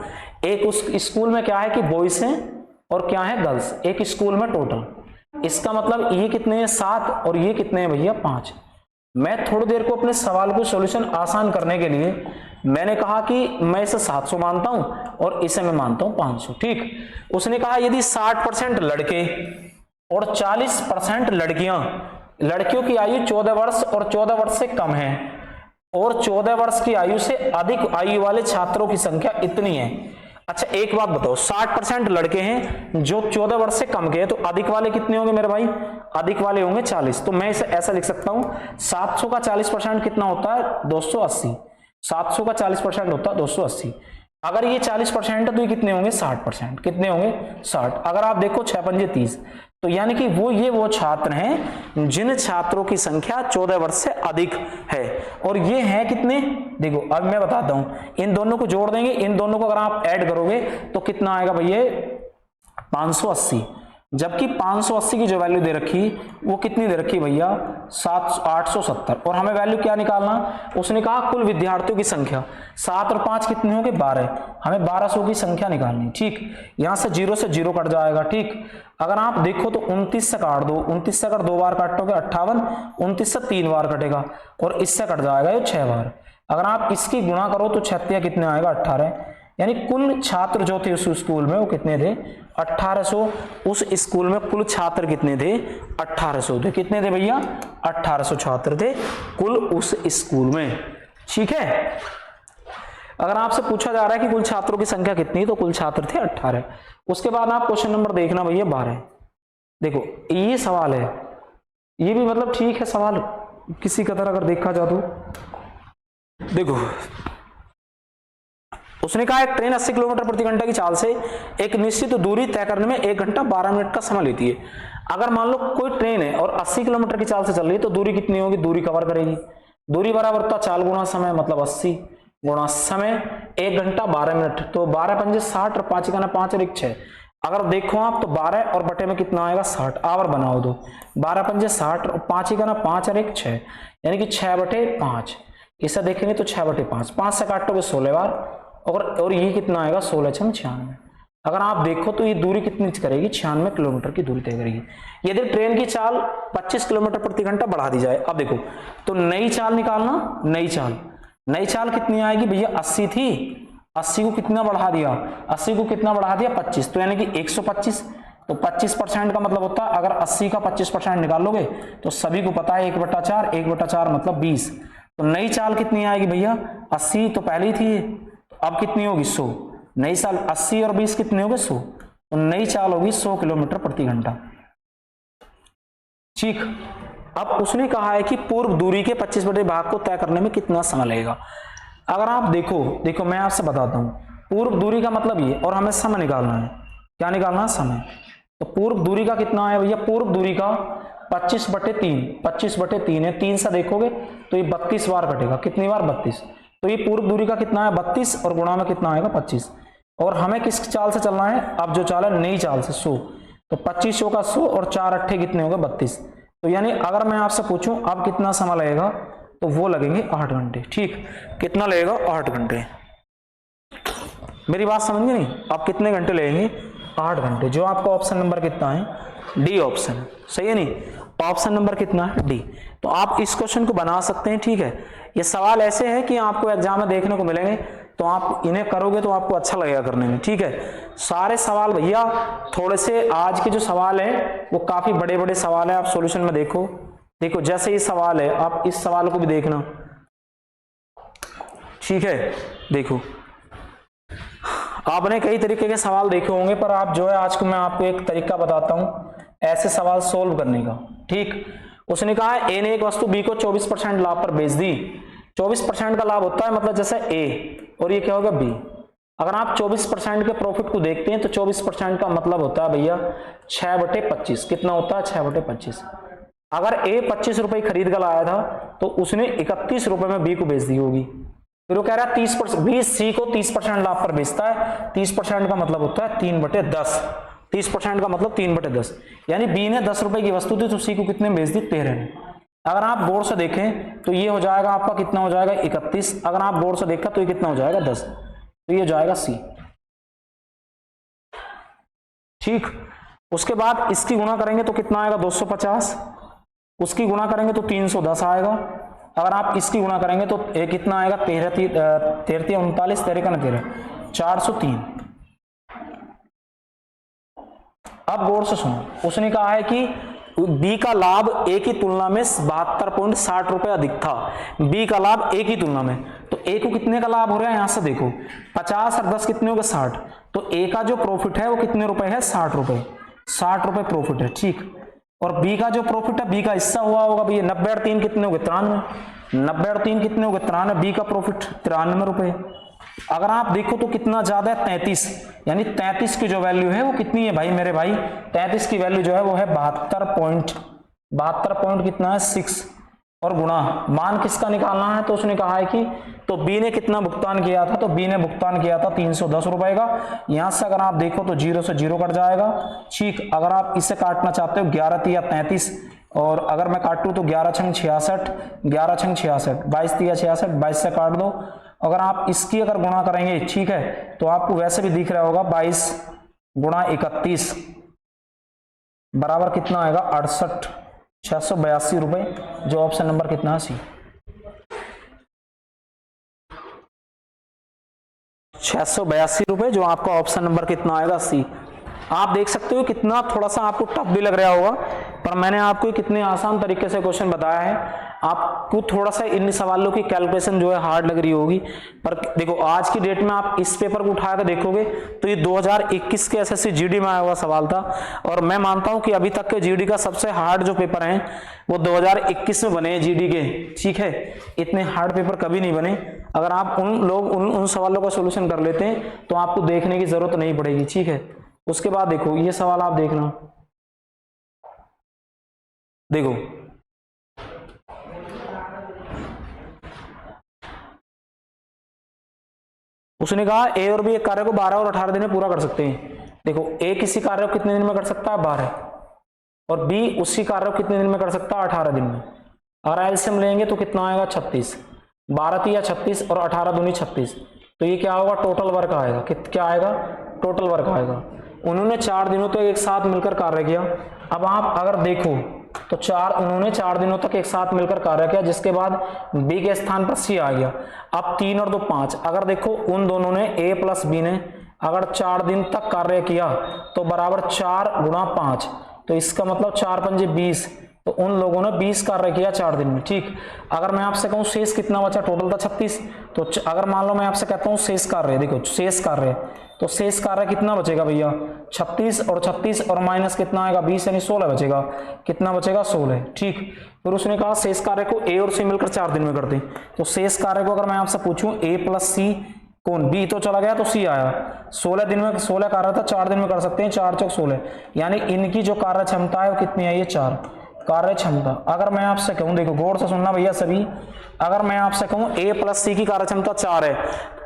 एक उस स्कूल में क्या है कि बॉयज हैं और क्या है गर्ल्स, एक स्कूल में टोटल, इसका मतलब ये कितने हैं 7 और ये कितने हैं भैया 5। मैं थोड़ी देर को अपने सवाल को सॉल्यूशन आसान करने के लिए मैंने कहा कि मैं इसे 700 मानता हूं और इसे मैं मानता हूं 500, ठीक। उसने कहा यदि 60% लड़के और 40% लड़कियां, लड़कियों की आयु 14 वर्ष और 14 वर्ष से कम है और 14 वर्ष की आयु से अधिक आयु वाले छात्रों की संख्या इतनी है। अच्छा एक बात बताओ, 60% लड़के हैं जो 14 वर्ष से कम के हैं, तो अधिक वाले कितने होंगे मेरे भाई, अधिक वाले होंगे 40। तो मैं इसे ऐसा लिख सकता हूं 700 का 40% कितना होता है 280, 700 का 40% होता है 280। अगर ये 40% है तो ये कितने होंगे 60%, कितने होंगे 60। अगर आप देखो 6 पंजे 30, तो यानी कि वो छात्र हैं जिन छात्रों की संख्या 14 वर्ष से अधिक है, और ये हैं कितने, देखो अब मैं बताता हूं, इन दोनों को जोड़ देंगे, इन दोनों को अगर आप ऐड करोगे तो कितना आएगा भैया 580। जबकि 580 की जो वैल्यू दे रखी वो कितनी दे रखी भैया 870, और हमें वैल्यू क्या निकालना, उसने कहा कुल विद्यार्थियों की संख्या, 7 और 5 कितने होंगे 12, हमें 1200 की संख्या निकालनी, ठीक। यहां से 0 से 0 कट जाएगा, ठीक। अगर आप देखो तो 29 से काट दो, 29 से अगर 2 बार काटोगे 58, 29 से 3 बार कटेगा और इससे कट जाएगा ये 6 बार। अगर आप इसकी गुणा करो तो 36 कितने आएगा 18, यानी कुल छात्र जो थे उस स्कूल में वो कितने थे 1800। उस स्कूल में कुल छात्र कितने थे 1800 थे, कितने थे भैया 1800 छात्र थे कुल उस स्कूल में, ठीक है। अगर आपसे पूछा जा रहा है कि कुल छात्रों की संख्या कितनी, तो कुल छात्र थे 18। उसके बाद आप क्वेश्चन नंबर देखना भैया 12। देखो ये सवाल है, ये भी मतलब ठीक है सवाल किसी कदर अगर देखा जाए तो। देखो उसने कहा एक ट्रेन 80 किलोमीटर प्रति घंटा की चाल से एक निश्चित दूरी तय करने में 1 घंटा 12 मिनट का समय लेती है। अगर मान लो कोई ट्रेन है और 80 किलोमीटर की चाल से चल रही है तो दूरी कितनी होगी, दूरी कवर करेगी, दूरी बराबर होता चाल गुणा समय, मतलब 80 गुणा समय 1 घंटा 12 मिनट, तो 12 पंजे 60 और 5 का 5 और 1 6। अगर देखो आप तो 12 और बटे में कितना आएगा 60, आवर बनाओ दो, 12 पंजे 60 और 5 का 5 और 1 6, यानी कि 6/5। इसे देखेंगे तो 6/5, 5 से काटोगे 16 बार और ये कितना आएगा 16×96। अगर आप देखो तो ये दूरी कितनी करेगी, 96 किलोमीटर की दूरी तय करेगी। यदि ट्रेन की चाल 25 किलोमीटर प्रति घंटा बढ़ा दी जाए, अब देखो तो नई चाल निकालना, नई चाल कितनी आएगी भैया, 80 थी, 80 को कितना बढ़ा दिया, 80 को कितना बढ़ा दिया 25, तो यानी कि 125। तो 25% का मतलब होता है, अगर 80 का 25% निकालोगे तो सभी को पता है 1/4, 1/4 मतलब 20। तो नई चाल कितनी आएगी भैया, 80 तो पहले ही थी, तो अब कितनी होगी 100। नई चाल 80 और 20 कितने हो गए 100, तो नई चाल होगी 100 किलोमीटर प्रति घंटा। ठीक, अब उसने कहा है कि पूर्व दूरी के 25 भाग को तय करने में कितना समय लगेगा। अगर आप देखो मैं आपसे बताता हूं, पूर्व दूरी का मतलब ये, और हमें समय निकालना है, क्या निकालना है, समय। तो पूर्व दूरी का कितना है भैया, पूर्व दूरी का 25/3 है, 3 से देखोगे तो ये 32 बार कटेगा, कितनी बार 32। तो ये पूर्व दूरी का कितना है 32 और गुणा में कितना आएगा 25। और हमें किस चाल से चलना है, अब जो चाल है नई चाल से 100, तो 25 का 100 और 4 अट्ठे कितने हो गए 32। तो यानी अगर मैं आपसे पूछूं अब कितना समय लगेगा, तो वो लगेंगे 8 घंटे। ठीक, कितना लगेगा 8 घंटे। मेरी बात समझ गए नहीं, आप कितने घंटे लगेंगे 8 घंटे। जो आपका ऑप्शन नंबर कितना है, डी ऑप्शन, सही है नहीं, ऑप्शन नंबर कितना है, डी। तो आप इस क्वेश्चन को बना सकते हैं। ठीक है, ये सवाल ऐसे है कि आपको एग्जाम में देखने को मिलेंगे, तो आप इन्हें करोगे तो आपको अच्छा लगेगा करने में। ठीक है, सारे सवाल भैया थोड़े से, आज के जो सवाल है वो काफी बड़े बड़े सवाल है। आप सॉल्यूशन में देखो जैसे ये सवाल है, आप इस सवाल को भी देखना। ठीक है, देखो आपने कई तरीके के सवाल देखे होंगे, पर आप जो है आज को मैं आपको एक तरीका बताता हूं ऐसे सवाल सोल्व करने का। ठीक, उसने कहा है ए ने एक वस्तु बी को 24% लाभ पर बेच दी। 24% का लाभ होता है मतलब जैसे ए, और ये क्या होगा बी। अगर आप 24% के प्रॉफिट को देखते हैं तो 24% का मतलब होता है भैया 6/25। कितना होता है 6/25। अगर ए 25 रुपए खरीद कर लाया था तो उसने 31 रुपए में बी को बेच दी होगी। फिर वो कह रहा है 30%, बी सी को 30% लाभ पर बेचता है। 30% का मतलब होता है 3/10। 30% का मतलब 3/10, यानी बी ने 10 रुपए की वस्तु थी तो सी को कितने में बेच दी, 13 में। अगर आप गौर से देखें तो ये हो जाएगा आपका, कितना हो जाएगा 31। अगर आप गौर से देखा तो ये कितना हो जाएगा 10, तो ये हो जाएगा सी। ठीक, उसके बाद इसकी गुणा करेंगे तो कितना आएगा 250, उसकी गुणा करेंगे तो 310 आएगा। अगर आप इसकी गुणा करेंगे तो कितना आएगा 13 39, 13 403। अब गौर से सुनो, उसने कहा है कि बी का लाभ ए की तुलना में 72.60 रुपए अधिक था। बी का लाभ ए की तुलना में, तो ए को कितने का लाभ हो रहा है, यहां से देखो 50 और 10 कितने हो गए 60। तो ए का जो प्रॉफिट है वो कितने रुपए है 60 रुपए, 60 रुपए प्रॉफिट है। ठीक, और बी का जो प्रॉफिट है, बी का हिस्सा हुआ होगा भैया 90 और 3 कितने हो गए 93, 90 और 3 कितने हो गए 93, बी का प्रॉफिट 93 रुपए। अगर आप देखो तो कितना ज्यादा है 33, यानी 33 की जो वैल्यू है वो कितनी है भाई मेरे भाई, 33 की वैल्यू जो है वो है 72 पॉइंट कितना है 6। और गुणा मान किसका निकालना है, तो उसने कहा है कि तो बी ने कितना भुगतान किया था, तो बी ने भुगतान किया था 310 रुपए का। यहां से अगर आप देखो तो 0 से 0 कट जाएगा। ठीक, अगर आप इसे काटना चाहते हो 11 या 33, और अगर मैं काटूं तो 11 छंग 66, 11 छंग 66, 22 या 66, 22 से काट दो। अगर आप इसकी अगर गुणा करेंगे, ठीक है, तो आपको वैसे भी दिख रहा होगा 22 गुणा 31 बराबर कितना आएगा 68,682 रुपए। जो ऑप्शन नंबर कितना है सी, 682 रुपए, जो आपका ऑप्शन नंबर कितना आएगा सी। आप देख सकते हो कितना थोड़ा सा आपको टफ भी लग रहा होगा, पर मैंने आपको कितने आसान तरीके से क्वेश्चन बताया है। आपको थोड़ा सा इन सवालों की कैलकुलेशन जो है हार्ड लग रही होगी, पर देखो आज की डेट में आप इस पेपर को उठाकर देखोगे तो ये 2021 के एसएससी जीडी में आया हुआ सवाल था। और मैं मानता हूं कि अभी तक के जीडी का सबसे हार्ड जो पेपर है वो 2021 में बने हैं जीडी के। ठीक है, इतने हार्ड पेपर कभी नहीं बने। अगर आप उन सवालों का सोल्यूशन कर लेते हैं तो आपको देखने की जरूरत नहीं पड़ेगी। ठीक है, उसके बाद देखो ये सवाल आप देखना, देखो उसने कहा ए और बी एक कार्य को 12 और 18 दिन में पूरा कर सकते हैं। देखो ए किसी कार्य को कितने दिन में कर सकता है 12, और बी उसी कार्य को कितने दिन में कर सकता है 18 दिन में। अगर एलसीएम लेंगे तो कितना आएगा 36, 12 या 36 और 18 दूनी 36, तो ये क्या होगा, टोटल वर्क आएगा। क्या आएगा, टोटल वर्क आएगा। उन्होंने 4 दिनों तक एक साथ मिलकर कार्य किया। अब आप अगर देखो तो उन्होंने 4 दिनों तक एक साथ मिलकर कार्य किया, जिसके बाद बी के स्थान पर सी आ गया। अब 3 और 2 5, अगर देखो उन दोनों ने ए प्लस बी ने अगर 4 दिन तक कार्य किया तो बराबर 4 गुणा 5, तो इसका मतलब 4 पंजे 20, तो उन लोगों ने 20 कार्य किया 4 दिन में। ठीक, अगर मैं आपसे कहूं शेष कितना बचा, टोटल था 36, तो अगर मान लो मैं आपसे कहता हूं शेष कार्य, देखो शेष कार्य, तो शेष कार्य कितना बचेगा भैया, 36 और माइनस कितना आएगा 20, यानी 16 बचेगा। कितना बचेगा, 16। ठीक, फिर उसने कहा शेष कार्य को ए और सी मिलकर 4 दिन में करते हैं। तो शेष कार्य को अगर मैं आपसे पूछूं ए प्लस सी, कौन बी तो चला गया तो सी आया। 16 दिन में 16 कार्य था, 4 दिन में कर सकते हैं, 4 चौक 16, यानी इनकी जो कार्य क्षमता है वो कितनी आई है, 4 कार्य क्षमता। अगर मैं आपसे कहूं, देखो गौर से सुनना भैया सभी, अगर मैं आपसे कहूं ए प्लस सी की कार्य क्षमता 4 है,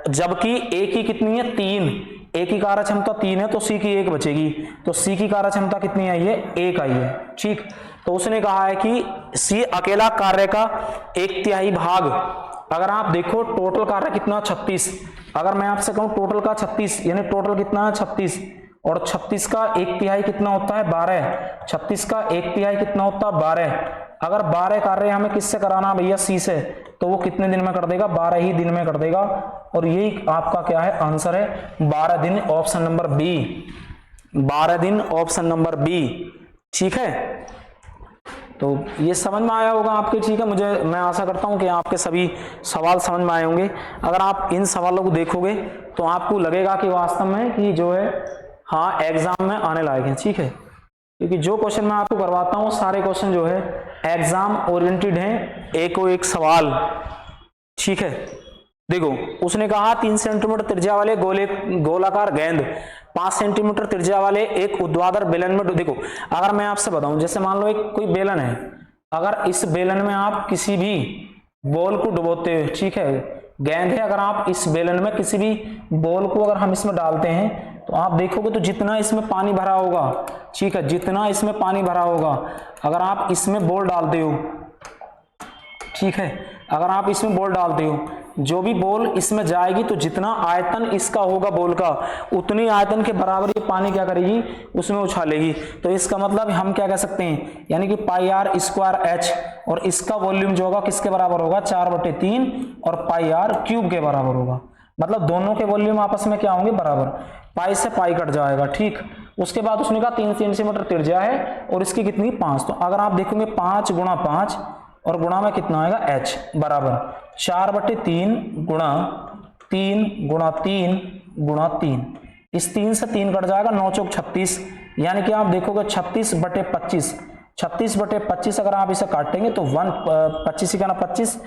जबकि ए की कितनी है 3, ए की कार्य क्षमता 3 है, तो सी की 1 बचेगी, तो सी की कार्य क्षमता कितनी आई है, 1 आई है। ठीक, तो उसने कहा है कि सी अकेला कार्य का 1/3 भाग, अगर आप देखो टोटल कार्य कितना 36, अगर मैं आपसे कहूं टोटल का 36, यानी टोटल कितना है 36, और 36 का 1/3 कितना होता है 12, 36 का 1/3 कितना होता है 12। अगर 12 कार्य हमें किससे कराना भैया, सी से, तो वो कितने दिन में कर देगा, 12 ही दिन में कर देगा। और यही आपका क्या है, आंसर है 12 दिन, ऑप्शन नंबर बी, 12 दिन, ऑप्शन नंबर बी। ठीक है, तो ये समझ में आया होगा आपके। ठीक है, मैं आशा करता हूं कि आपके सभी सवाल समझ में आए होंगे। अगर आप इन सवालों को देखोगे तो आपको लगेगा कि वास्तव में कि जो है हाँ एग्जाम में आने लायक है। ठीक है, क्योंकि जो क्वेश्चन मैं आपको करवाता हूँ सारे क्वेश्चन जो है एग्जाम ओरिएंटेड हैं, एक सवाल। ठीक है, देखो उसने कहा 3 सेंटीमीटर त्रिज्या वाले गोलाकार गेंद 5 सेंटीमीटर त्रिज्या वाले एक ऊर्ध्वाधर बेलन में, देखो अगर मैं आपसे बताऊं, जैसे मान लो एक कोई बेलन है, अगर इस बेलन में आप किसी भी बॉल को डुबोते हो, ठीक है गेंद है, अगर आप इस बेलन में किसी भी बॉल को अगर हम इसमें डालते हैं तो आप देखोगे तो जितना इसमें पानी भरा होगा, ठीक है जितना इसमें पानी भरा होगा, अगर आप इसमें बॉल डालते हो, ठीक है अगर आप इसमें बॉल डालते हो, जो भी बॉल इसमें जाएगी तो जितना आयतन इसका होगा बॉल का, उतनी आयतन के बराबर ये पानी क्या करेगी, उसमें उछालेगी। तो इसका मतलब हम क्या कह सकते हैं, यानी कि पाई आर स्क्वायर एच, और इसका वॉल्यूम जो होगा किसके बराबर होगा, 4/3 और पाई आर क्यूब के बराबर होगा। मतलब दोनों के वॉल्यूम आपस में क्या होंगे, बराबर, पाई से पाई कट जाएगा। ठीक, उसके बाद उसने कहा 3 सेंटीमीटर त्रिज्या है और इसकी कितनी 5, तो अगर आप देखोगे 5 गुणा 5 और गुणा में कितना आएगा h बराबर 4/3 गुणा 3 गुणा 3 गुणा 3, इस 3 से 3 कट जाएगा, 9 चौक 36, यानी कि आप देखोगे 36/25, 36/25 अगर आप इसे काटेंगे तो 25 का ना 25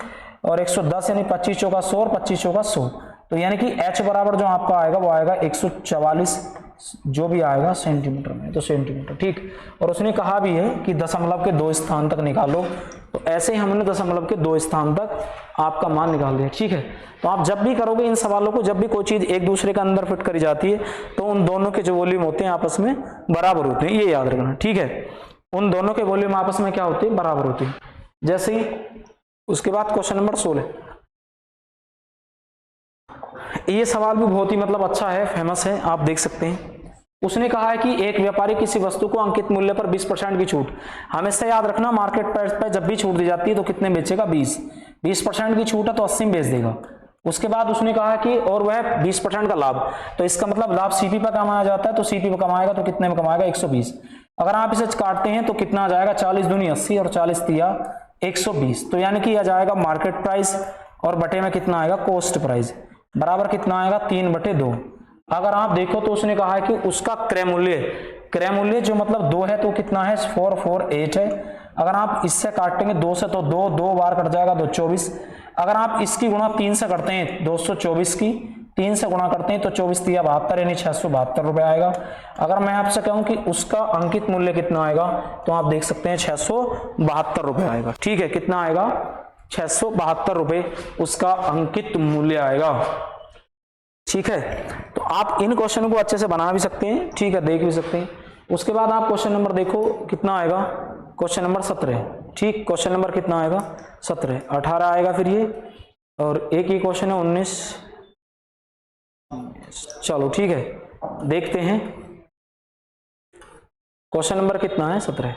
और 110, यानी 25 चौका 100 और 25 चौका 100, तो यानी कि h बराबर जो आपका आएगा वो आएगा 144 जो भी आएगा सेंटीमीटर में, तो सेंटीमीटर। ठीक, और उसने कहा भी है कि दशमलव के 2 स्थान तक निकालो, तो ऐसे ही हमने दशमलव के 2 स्थान तक आपका मान निकाल दिया। ठीक है, तो आप जब भी करोगे इन सवालों को, जब भी कोई चीज एक दूसरे के अंदर फिट करी जाती है तो उन दोनों के जो वॉल्यूम होते हैं आपस में बराबर होते हैं, ये याद रखना। ठीक है, उन दोनों के वॉल्यूम आपस में क्या होते हैं, बराबर होते हैं। जैसे ही उसके बाद क्वेश्चन नंबर 16, ये सवाल भी बहुत ही मतलब अच्छा है, फेमस है, आप देख सकते हैं। उसने कहा है कि एक व्यापारी किसी वस्तु को अंकित मूल्य पर 20% की छूट, हमेशा याद रखना मार्केट प्राइस पर जब भी छूट दी जाती है तो कितने बेचेगा, 20% की छूट है तो 80 में बेच देगा। उसके बाद उसने कहा है कि और वह 20% का लाभ, तो इसका मतलब लाभ सीपी पर कमाया जाता है, तो सीपी पर कमाएगा तो कितने में कमाएगा, 120। अगर आप इसे काटते हैं तो कितना आ जाएगा, 40 दूनी 80 और 40 तिया 120, तो यानी कि आ जाएगा मार्केट प्राइस और बटे में कितना आएगा, कॉस्ट प्राइस, बराबर कितना आएगा, 3/2। अगर आप देखो तो उसने कहा है कि उसका क्रय मूल्य जो मतलब 2 है तो कितना है, 448 है। अगर आप इससे काटेंगे 2 से तो 2 बार कट जाएगा, 224। अगर आप इसकी गुणा 3 से करते हैं, 224 की 3 से गुणा करते हैं तो 24 तिया 72, यानी 672 रुपए आएगा। अगर मैं आपसे कहूं कि उसका अंकित मूल्य कितना आएगा, तो आप देख सकते हैं 672 रुपए आएगा। ठीक है, कितना आएगा, 672 रुपए उसका अंकित मूल्य आएगा। ठीक है, तो आप इन क्वेश्चन को अच्छे से बना भी सकते हैं, ठीक है, देख भी सकते हैं। उसके बाद आप क्वेश्चन नंबर देखो कितना आएगा, क्वेश्चन नंबर 17। ठीक, क्वेश्चन नंबर कितना आएगा, 17, 18 आएगा फिर ये, और एक ही क्वेश्चन है 19, चलो ठीक है, देखते हैं क्वेश्चन नंबर कितना है, 17।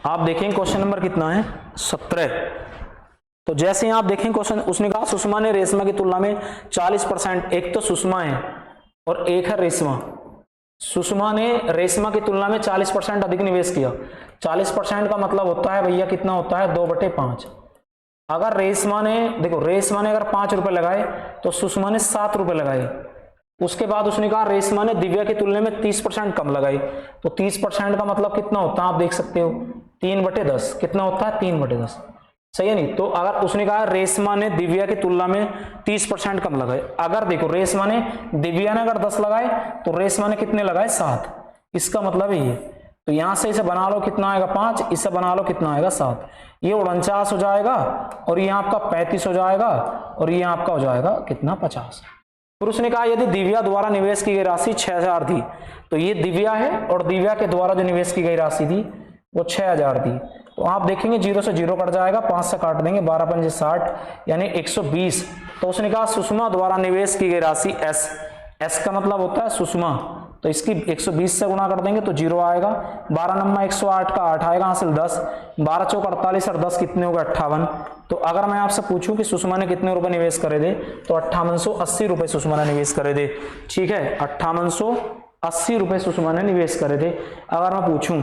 आप देखें क्वेश्चन नंबर कितना है, 17। तो जैसे ही आप देखें क्वेश्चन, उसने कहा सुषमा ने रेशमा की तुलना में 40%, एक तो सुषमा है और एक है रेशमा। सुषमा ने रेशमा की तुलना में 40% अधिक निवेश किया। 40% का मतलब होता है भैया कितना होता है, 2/5। अगर रेशमा ने, देखो रेशमा ने अगर 5 रुपए लगाए तो सुषमा ने 7 रुपए लगाए। उसके बाद उसने कहा रेशमा ने दिव्या की तुलना में 30% कम लगाई। तो 30% का मतलब कितना होता है, आप देख सकते हो 3/10। कितना होता है, 3/10, सही है नहीं। तो अगर उसने कहा रेशमा ने दिव्या की तुलना में 30% कम लगाए, अगर देखो रेशमा ने, दिव्या ने अगर 10 लगाए तो रेशमा ने कितने लगाए, 7। इसका मतलब है ये। तो यहां से इसे बना लो, कितना आएगा 5, इसे बना लो कितना आएगा 7। ये 49 हो जाएगा और ये आपका 35 हो जाएगा और ये आपका हो जाएगा कितना, 50। फिर उसने कहा यदि दिव्या द्वारा निवेश की गई राशि 6000 थी, तो ये दिव्या है और दिव्या के द्वारा जो निवेश की गई राशि थी वो 6000 थी। तो आप देखेंगे 0 से 0 कट जाएगा, 5 से काट देंगे, 12 पंजे 60 यानी 120। तो उसने कहा सुषमा द्वारा निवेश की गई राशि एस का मतलब होता है सुषमा, तो इसकी 120 से गुणा कर देंगे तो 0 आएगा। 12 नंबर 108 का 8 आएगा, हासिल 10, 12 चौक 48 और 10 कितने हो गए, 58। तो अगर मैं आपसे पूछूं कि सुषमा ने कितने रुपए निवेश करे थे, तो 5880 रुपए सुषमा ने निवेश करे थे। ठीक है, 5880 रुपए सुषमा ने निवेश करे थे। अगर मैं पूछूं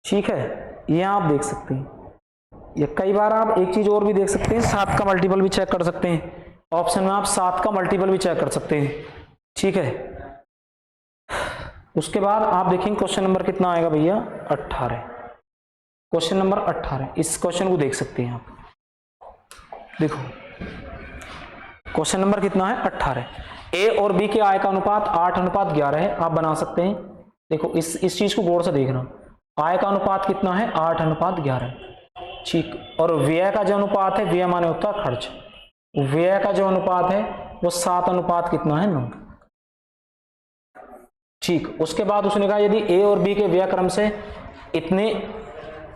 ठीक है, ये आप देख सकते हैं। ये कई बार आप एक चीज और भी देख सकते हैं, 7 का मल्टीपल भी चेक कर सकते हैं। ऑप्शन में आप 7 का मल्टीपल भी चेक कर सकते हैं। ठीक है, उसके बाद आप देखेंगे क्वेश्चन नंबर कितना आएगा भैया, 18। क्वेश्चन नंबर 18, इस क्वेश्चन को देख सकते हैं आप। देखो क्वेश्चन नंबर कितना है, 18। ए और बी के आय का अनुपात 8:11 है। आप बना सकते हैं। देखो इस चीज को गौर से देखना, आय का अनुपात कितना है, 8:11। ठीक, और व्यय का जो अनुपात है, व्यय माने होता है खर्च, व्यय का जो अनुपात है वो 7 कितना है, 9। ठीक, उसके बाद उसने कहा यदि ए और बी के व्यय क्रम से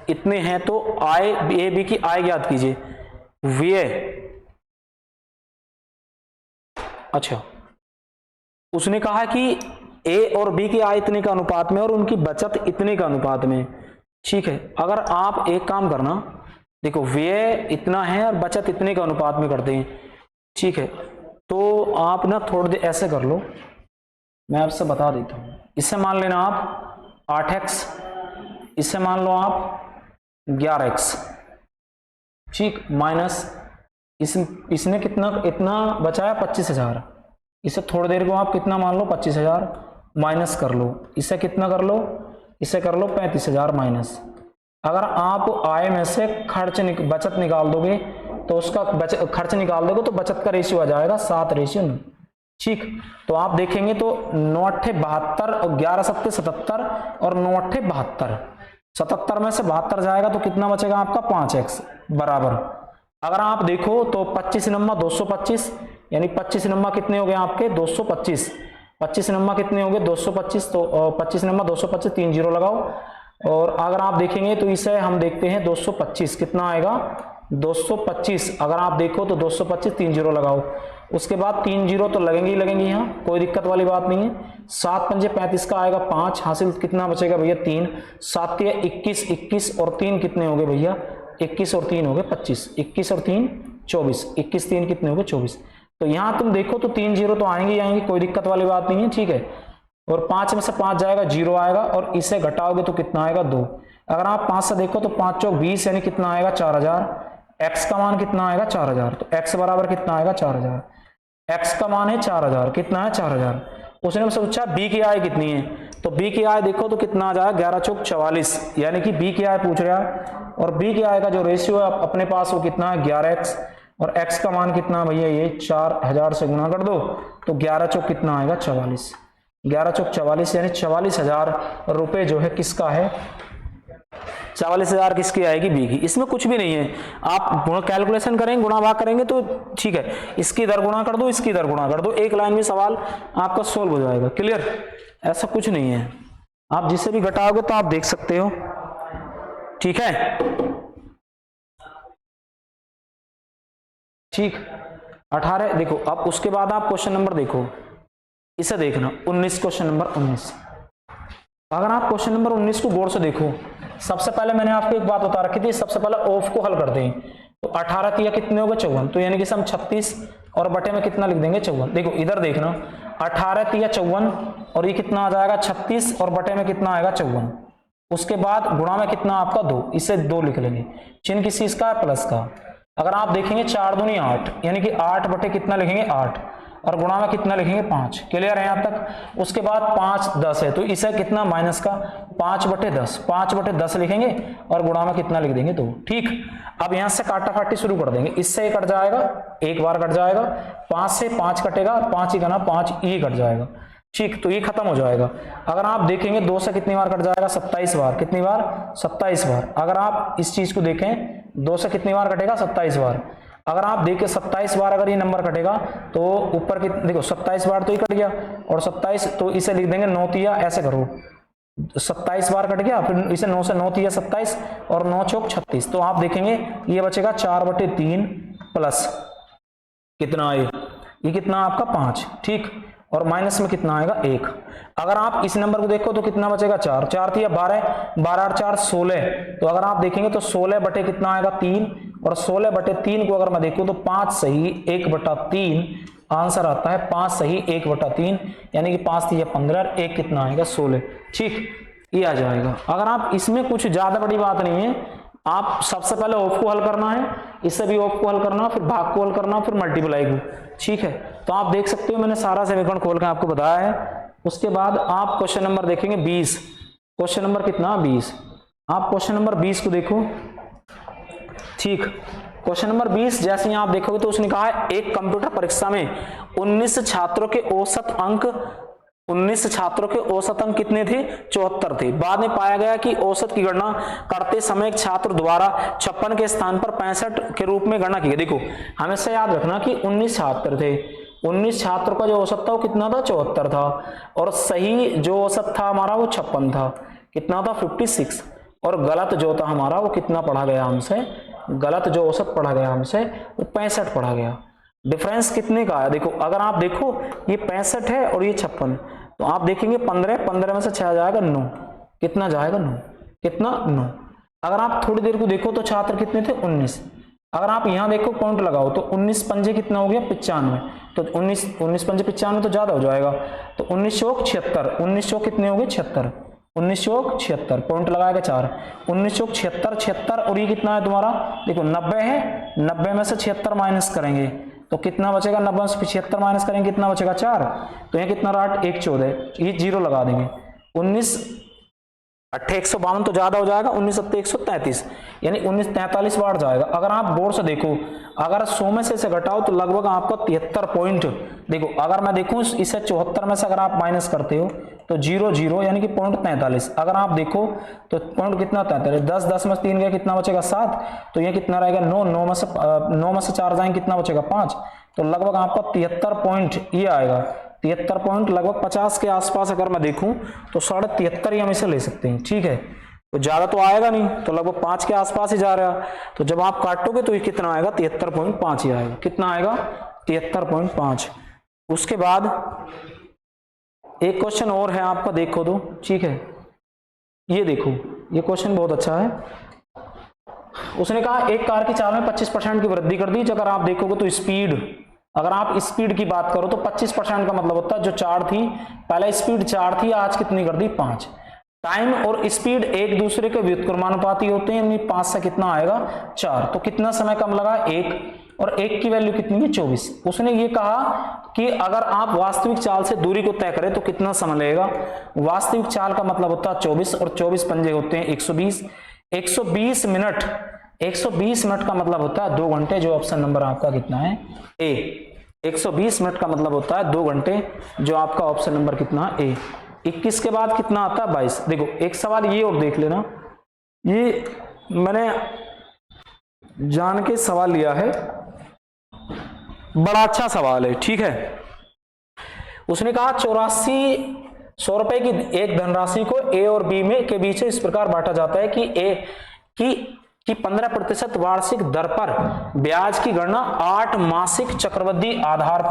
इतने हैं तो आय, ए बी की आय ज्ञात कीजिए। व्यय, अच्छा उसने कहा कि ए और बी की आय इतने का अनुपात में और उनकी बचत इतने का अनुपात में। ठीक है, अगर आप एक काम करना, देखो व्यय इतना है और बचत इतने का अनुपात में करते हैं। ठीक है, तो आप ना थोड़ी देर ऐसे कर लो, मैं आपसे बता देता हूं। इससे मान लेना आप 8x, इससे मान लो आप 11x। ठीक, माइनस इसने कितना, इतना बचाया 25,000। इसे थोड़ी देर को आप कितना मान लो, 25,000 माइनस कर लो। इसे कितना कर लो, इसे कर लो 35,000 माइनस। अगर आप आय में से बचत निकाल दोगे तो उसका खर्च निकाल दोगे तो बचत का रेशियो आ जाएगा 7:9। ठीक, तो आप देखेंगे तो 9×8 72 और 11×7 77 और 9×8 72। 77 में से 72 जाएगा तो कितना बचेगा आपका, 5x बराबर। अगर आप देखो तो 25 नंबर 225, यानी 25 नंबर कितने हो गए आपके, 225। 25 नंबर कितने हो गए, 225। तो 25 नंबर 225, 3 0 लगाओ। और अगर आप देखेंगे तो इसे हम देखते हैं 225 कितना आएगा, 225। अगर आप देखो तो 225, 3 0 लगाओ। उसके बाद 3 0 तो लगेंगे ही लगेंगे, यहाँ कोई दिक्कत वाली बात नहीं है। 7 पंजे 35 का आएगा 5, हासिल कितना बचेगा भैया, 3। 7 या 21, 21 और 3 कितने हो गए भैया, 21 और 3 हो गए 25, 21 और 3 24, 21 3 कितने हो गए 24। तो यहाँ तुम देखो तो 3 0 तो आएंगे ही आएंगे, कोई दिक्कत वाली बात नहीं है। ठीक है, और 5 में से 5 जाएगा 0 आएगा और इसे घटाओगे तो कितना आएगा, 2। अगर आप 5 से देखो तो 5 चौक 20 यानी कितना आएगा, 4000। x का मान कितना आएगा, 4000। तो x बराबर कितना आएगा, 4000। x का मान है 4000, कितना है 4000। उसने हमसे पूछा b की आय कितनी है, तो b की आय देखो तो कितना आ जाएगा, 11 चौक 44, यानी कि b की आय पूछ रहा है। और b की आय का जो रेशियो है अपने पास वो कितना है, 11x। और x का मान कितना भैया, ये 4000 से गुणा कर दो तो 11 चौक कितना आएगा, 44। 11 चौक 44 यानी 44,000 रुपए जो है किसका है, 44,000 किसकी आएगी, बी की। इसमें कुछ भी नहीं है, आप कैलकुलेशन करेंगे, गुणा भाग करेंगे तो ठीक है, इसकी इधर गुणा कर दो, इसकी इधर गुणा कर दो, एक लाइन में सवाल आपका सोल्व हो जाएगा। क्लियर, ऐसा कुछ नहीं है। आप जिसे भी घटाओगे तो आप देख सकते हो। ठीक है, ठीक 18। देखो अब उसके बाद आप क्वेश्चन नंबर देखो, इसे देखना 19, क्वेश्चन नंबर 19। अगर आप क्वेश्चन नंबर 19 को गौर से देखो, सबसे पहले मैंने आपको एक बात बता रखी थी, सबसे पहले ऑफ को हल करते हैं। तो 18 तिया कितने हो गए 54, तो यानी कि हम 36 और बटे में कितना लिख देंगे 54। देखो इधर देखना 18 तिया 54 और ये कितना आ जाएगा 36 और बटे में कितना आएगा 54। उसके बाद गुणा में कितना आपका 2, इसे 2 लिख लेंगे, चिन्ह किस चीज का है प्लस का। अगर आप देखेंगे 4 दूनी 8 यानी कि 8 बटे कितना लिखेंगे 8 और गुणा में कितना लिखेंगे 5। क्लियर है यहां तक। उसके बाद 5 10 है तो इसे कितना माइनस का 5 बटे 10, 5 बटे 10 लिखेंगे और गुणा में कितना लिख देंगे 2। ठीक, अब यहां से काटा काटी शुरू कर देंगे, इससे कट जाएगा, एक बार कट जाएगा, 5 से 5 कटेगा, 5 ही गना 5 ही कट जाएगा। ठीक, तो ये खत्म हो जाएगा। अगर आप देखेंगे 2 से कितनी बार कट जाएगा 27 बार, कितनी बार 27 बार। अगर आप इस चीज को देखें 2 से कितनी बार कटेगा 27 बार। अगर आप देखें 27 बार अगर ये नंबर कटेगा तो ऊपर की देखो 27 बार तो ही कट गया और 27, तो इसे लिख देंगे 9 तिया, ऐसे करो 27 बार कट गया, फिर इसे 9 से 9 तिया 27 और 9 चौक 36। तो आप देखेंगे ये बचेगा 4 बटे 3 प्लस कितना है ये कितना आपका 5। ठीक, और माइनस में कितना आएगा 1। अगर आप इस नंबर को देखो तो कितना बचेगा 4, 4 तिया 12, 12 और 4 16। तो अगर आप देखेंगे तो 16 बटे कितना आएगा 3 और 16 बटे 3 को अगर मैं देखूं तो 5 सही 1 बटा 3 आंसर आता है, 5 सही 1 बटा 3 यानी कि 5 तिया 15 और 1 कितना आएगा 16। ठीक, ये आ जाएगा। अगर आप इसमें कुछ ज्यादा बड़ी बात नहीं है, आप सबसे पहले ऑफ को हल करना है, इससे भी ऑफ को हल करना, फिर भाग को हल करना, फिर मल्टीप्लाई को। ठीक है, तो आप देख सकते हो मैंने सारा समीकरण खोल के आपको बताया है। उसके बाद आप क्वेश्चन नंबर देखेंगे 20, क्वेश्चन नंबर कितना 20। आप क्वेश्चन नंबर 20 को देखो। ठीक, क्वेश्चन नंबर 20 जैसे ही आप देखोगे तो उसने कहा है एक कंप्यूटर परीक्षा में 19 छात्रों के औसत अंक 19 छात्रों के औसत अंक कितने थे 74 थे। बाद में पाया गया कि औसत की गणना करते समय एक छात्र द्वारा 56 के स्थान पर 65 के रूप में गणना की गई। देखो हमेशा याद रखना कि 19 छात्र थे, 19 छात्रों का जो औसत था वो कितना था 74 था और सही जो औसत था हमारा वो 56 था, कितना था 56। और गलत जो था हमारा वो कितना पढ़ा गया हमसे, गलत जो औसत पढ़ा गया हमसे वो 65 पढ़ा गया। डिफरेंस कितने का है देखो, अगर आप देखो ये 65 है और ये 56, तो आप देखेंगे 15 में से 6 जाएगा 9, कितना जाएगा 9, कितना 9। अगर आप थोड़ी देर को देखो तो छात्र कितने थे 19। अगर आप यहाँ देखो पॉइंट लगाओ तो 19 पंजे कितना हो गया 95, तो 19 पंजे 95 तो ज्यादा हो जाएगा, तो 19 चौक 76, 19 चौक कितने हो गए 76, 19 चौक 76 पॉइंट लगाएगा 4, 19 चौक 76, 76 और ये कितना है तुम्हारा देखो 90 है, 90 में से 76 माइनस करेंगे तो कितना बचेगा, 90 से 76 माइनस करेंगे कितना बचेगा 4, तो ये कितना रहा 1 14, ये 0 लगा देंगे। 19 8 152 तो ज्यादा हो जाएगा, 19 7 133 यानी 19 43 बार जाएगा। अगर आप गौर से देखो अगर 100 में से इसे घटाओ तो लगभग आपको 73 पॉइंट, देखो अगर मैं देखूं इसे 74 में से अगर आप माइनस करते हो तो 0 0 यानी कि पॉइंट 43। अगर आप देखो तो पॉइंट कितना 43, 10 10 में से 3 गया कितना बचेगा 7, तो ये कितना रहेगा 9 9 में से 4 जाएंगे कितना बचेगा 5, तो लगभग आपका 73 पॉइंट ये आएगा। 73 पॉइंट लगभग 50 के आसपास अगर मैं देखूं तो 73.5 ही हम इसे ले सकते हैं। ठीक है, तो ज्यादा तो आएगा नहीं, तो लगभग 5 के आसपास ही जा रहा है, तो जब आप काटोगे तो ये कितना आएगा 73.5 ही आएगा, कितना आएगा 73.5। उसके बाद एक क्वेश्चन और है आपका, देखो तो ठीक है, ये देखो ये क्वेश्चन बहुत अच्छा है। उसने कहा एक कार की चाल में 25% की वृद्धि कर दी। अगर आप देखोगे तो स्पीड, अगर आप स्पीड की बात करो तो 25% का मतलब होता है जो 4 थी पहले स्पीड 4 थी आज कितनी कर दी 5। टाइम और स्पीड एक दूसरे के व्युत्क्रमानुपाती होते हैं, यानी 5 से कितना आएगा 4, तो कितना समय कम लगा 1 और 1 की वैल्यू कितनी है 24। उसने ये कहा कि अगर आप वास्तविक चाल से दूरी को तय करें तो कितना समय लगेगा। वास्तविक चाल का मतलब होता है 24 और 24 पंजे होते हैं 120, 120 मिनट, 120 मिनट का मतलब होता है 2 घंटे, जो ऑप्शन नंबर आपका कितना है ए। 120 मिनट का मतलब होता है 2 घंटे, जो आपका ऑप्शन नंबर कितना है ए। 21 के बाद कितना आता है 22। देखो एक सवाल ये और देख लेना, ये मैंने जान के सवाल लिया है, बड़ा अच्छा सवाल है। ठीक है, उसने कहा 8400 रुपए की एक धनराशि को ए और बी में के बीच इस प्रकार बांटा जाता है कि कि 15% वार्षिक दर पर ब्याज की गणना 8 मासिक चक्रवृद्धि आधार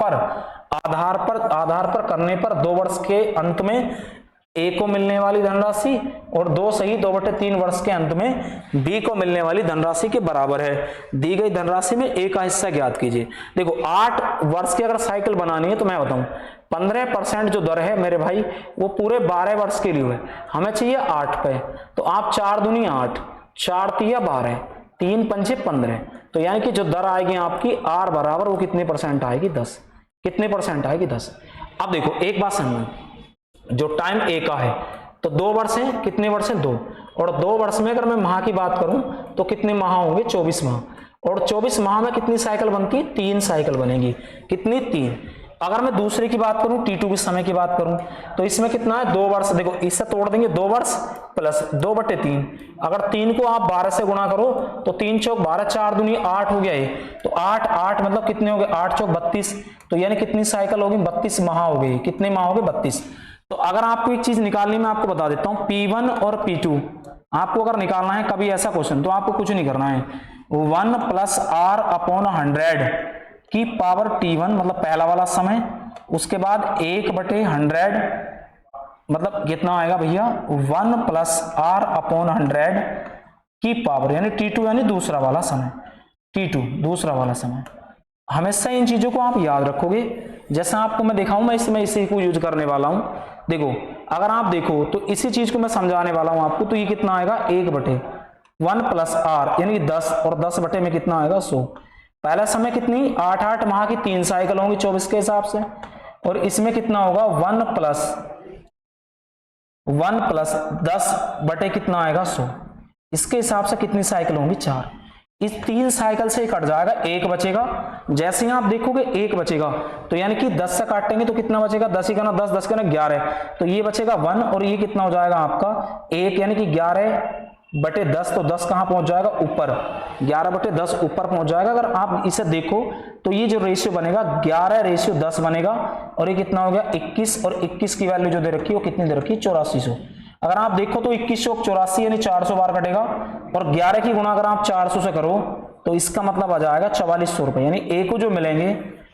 पर करने पर 2 वर्ष के अंत में ए को मिलने वाली धनराशि और 2/3 वर्ष के अंत में बी को मिलने वाली धनराशि के बराबर है। दी गई धनराशि में ए का हिस्सा ज्ञात कीजिए। देखो 8 वर्ष की अगर साइकिल बनानी है तो मैं बताऊं 15% जो दर है मेरे भाई वो पूरे 12 वर्ष के लिए है, हमें चाहिए 8 पे, तो आप 4 दूनी 8, 4 तिया 12, 3 पंचे 15, तो यानी कि जो दर आएगी आपकी आर बराबर वो कितने परसेंट आएगी 10। कितने परसेंट आएगी 10। अब देखो एक बात समझना, जो टाइम ए का है तो 2 वर्ष है, कितने वर्ष है 2, और 2 वर्ष में अगर मैं माह की बात करूं तो कितने माह होंगे 24 माह, और 24 माह में कितनी साइकिल बनती है 3 साइकिल बनेगी। कितनी 3। अगर मैं दूसरे की बात करूं T2 के समय की बात करूं तो इसमें कितना है 2 वर्ष। देखो इससे तोड़ देंगे 2 वर्ष प्लस 2/3, अगर 3 को आप 12 से गुणा करो तो 3 चौक 12, 4 दूनी 8 हो गया ये, तो 8 मतलब कितने हो गए 8 चौक 32, तो यानी कितनी साइकिल होगी 32 माह हो गई। कितने माह हो गए 32। तो अगर आपको एक चीज निकालनी मैं आपको बता देता हूं, P1 और P2 आपको अगर निकालना है कभी ऐसा क्वेश्चन तो आपको कुछ नहीं करना है, 1 + R/100 की पावर T1 मतलब पहला वाला समय, उसके बाद 1/100 मतलब कितना आएगा भैया 1 + R/100 की पावर यानी T2 यानी दूसरा वाला समय, T2 दूसरा वाला समय। हमेशा इन चीजों को आप याद रखोगे, जैसा आपको मैं दिखाऊं मैं इसमें इसी को यूज करने वाला हूं। देखो अगर आप देखो तो इसी चीज को मैं समझाने वाला हूं आपको, तो ये कितना आएगा 1/1 + R यानी 10, और 10 बटे में कितना आएगा 100। पहला समय कितनी 8 माह की 3 साइकिल होंगी 24 के हिसाब से, और इसमें कितना होगा 1 + 10 बटे कितना आएगा 100, इसके हिसाब से कितनी साइकिल होंगी 4। इस 3 साइकिल से कट जाएगा, 1 बचेगा। जैसे ही आप देखोगे 1 बचेगा तो यानी कि 10 से काटेंगे तो कितना बचेगा 10 ही करना 10, 10 करना 11, तो ये बचेगा 1, और ये कितना हो जाएगा आपका 1, यानी कि 11/10, तो 10 कहां पहुंच जाएगा ऊपर, 11/10 ऊपर पहुंच जाएगा। अगर आप इसे देखो तो ये जो रेशियो बनेगा 11/10 बनेगा, और ये कितना हो गया 21, और 21 की वैल्यू जो दे रखी है वो कितनी दे रखी है 8400। अगर आप देखो तो 21 चौक 84 यानी 400 बार कटेगा, और 11 की गुणा अगर आप 400 से करो तो इसका मतलब आ जाएगा 4400 रुपए, यानी ए को जो मिलेंगे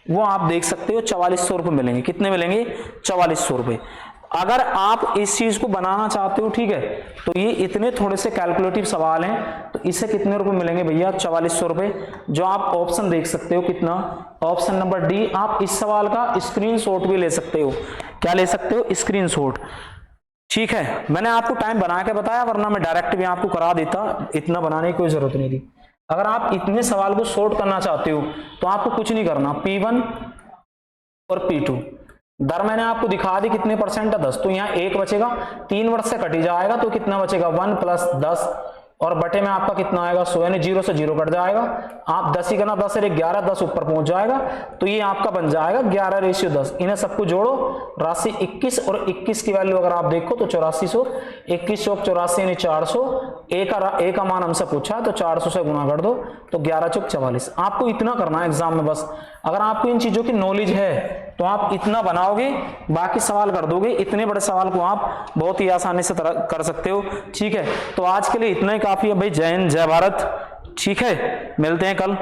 वो आप देख सकते हो 4400 रुपए मिलेंगे। कितने मिलेंगे 4400 रुपए। अगर आप इस चीज को बनाना चाहते हो ठीक है, तो ये इतने थोड़े से कैलकुलेटिव सवाल हैं, तो इससे कितने रुपए मिलेंगे भैया 4400 रुपए, जो आप ऑप्शन देख सकते हो कितना, ऑप्शन नंबर डी। आप इस सवाल का स्क्रीनशॉट भी ले सकते हो। क्या ले सकते हो स्क्रीनशॉट, ठीक है। मैंने आपको टाइम बना के बताया, वरना मैं डायरेक्ट भी आपको करा देता, इतना बनाने की कोई जरूरत नहीं थी। अगर आप इतने सवाल को सॉर्ट करना चाहते हो तो आपको कुछ नहीं करना, P1 और P2 दर मैंने आपको दिखा दी कितने परसेंट है 10, तो यहाँ 1 बचेगा, 3 वर्ष से कटी जाएगा तो कितना बचेगा 1 + 10, और बटे में आपका कितना आएगा 100, यानी 0 से 0 कट जाएगा। आप 10 ही करना 10 से 11, 10 ऊपर पहुंच जाएगा, तो ये आपका बन जाएगा 11/10। इन्हें सबको जोड़ो, राशि 21, और 21 की वैल्यू अगर आप देखो तो 8400, 21 चौक 84 यानी 400, ए का मान हमसे पूछा तो 400 से गुणा कर दो तो 11 चौक 44। आपको इतना करना है एग्जाम में बस। अगर आपको इन चीजों की नॉलेज है तो आप इतना बनाओगे, बाकी सवाल कर दोगे। इतने बड़े सवाल को आप बहुत ही आसानी से कर सकते हो, ठीक है। तो आज के लिए इतना ही काफी है भाई। जय हिंद, जय भारत, ठीक है। मिलते हैं कल।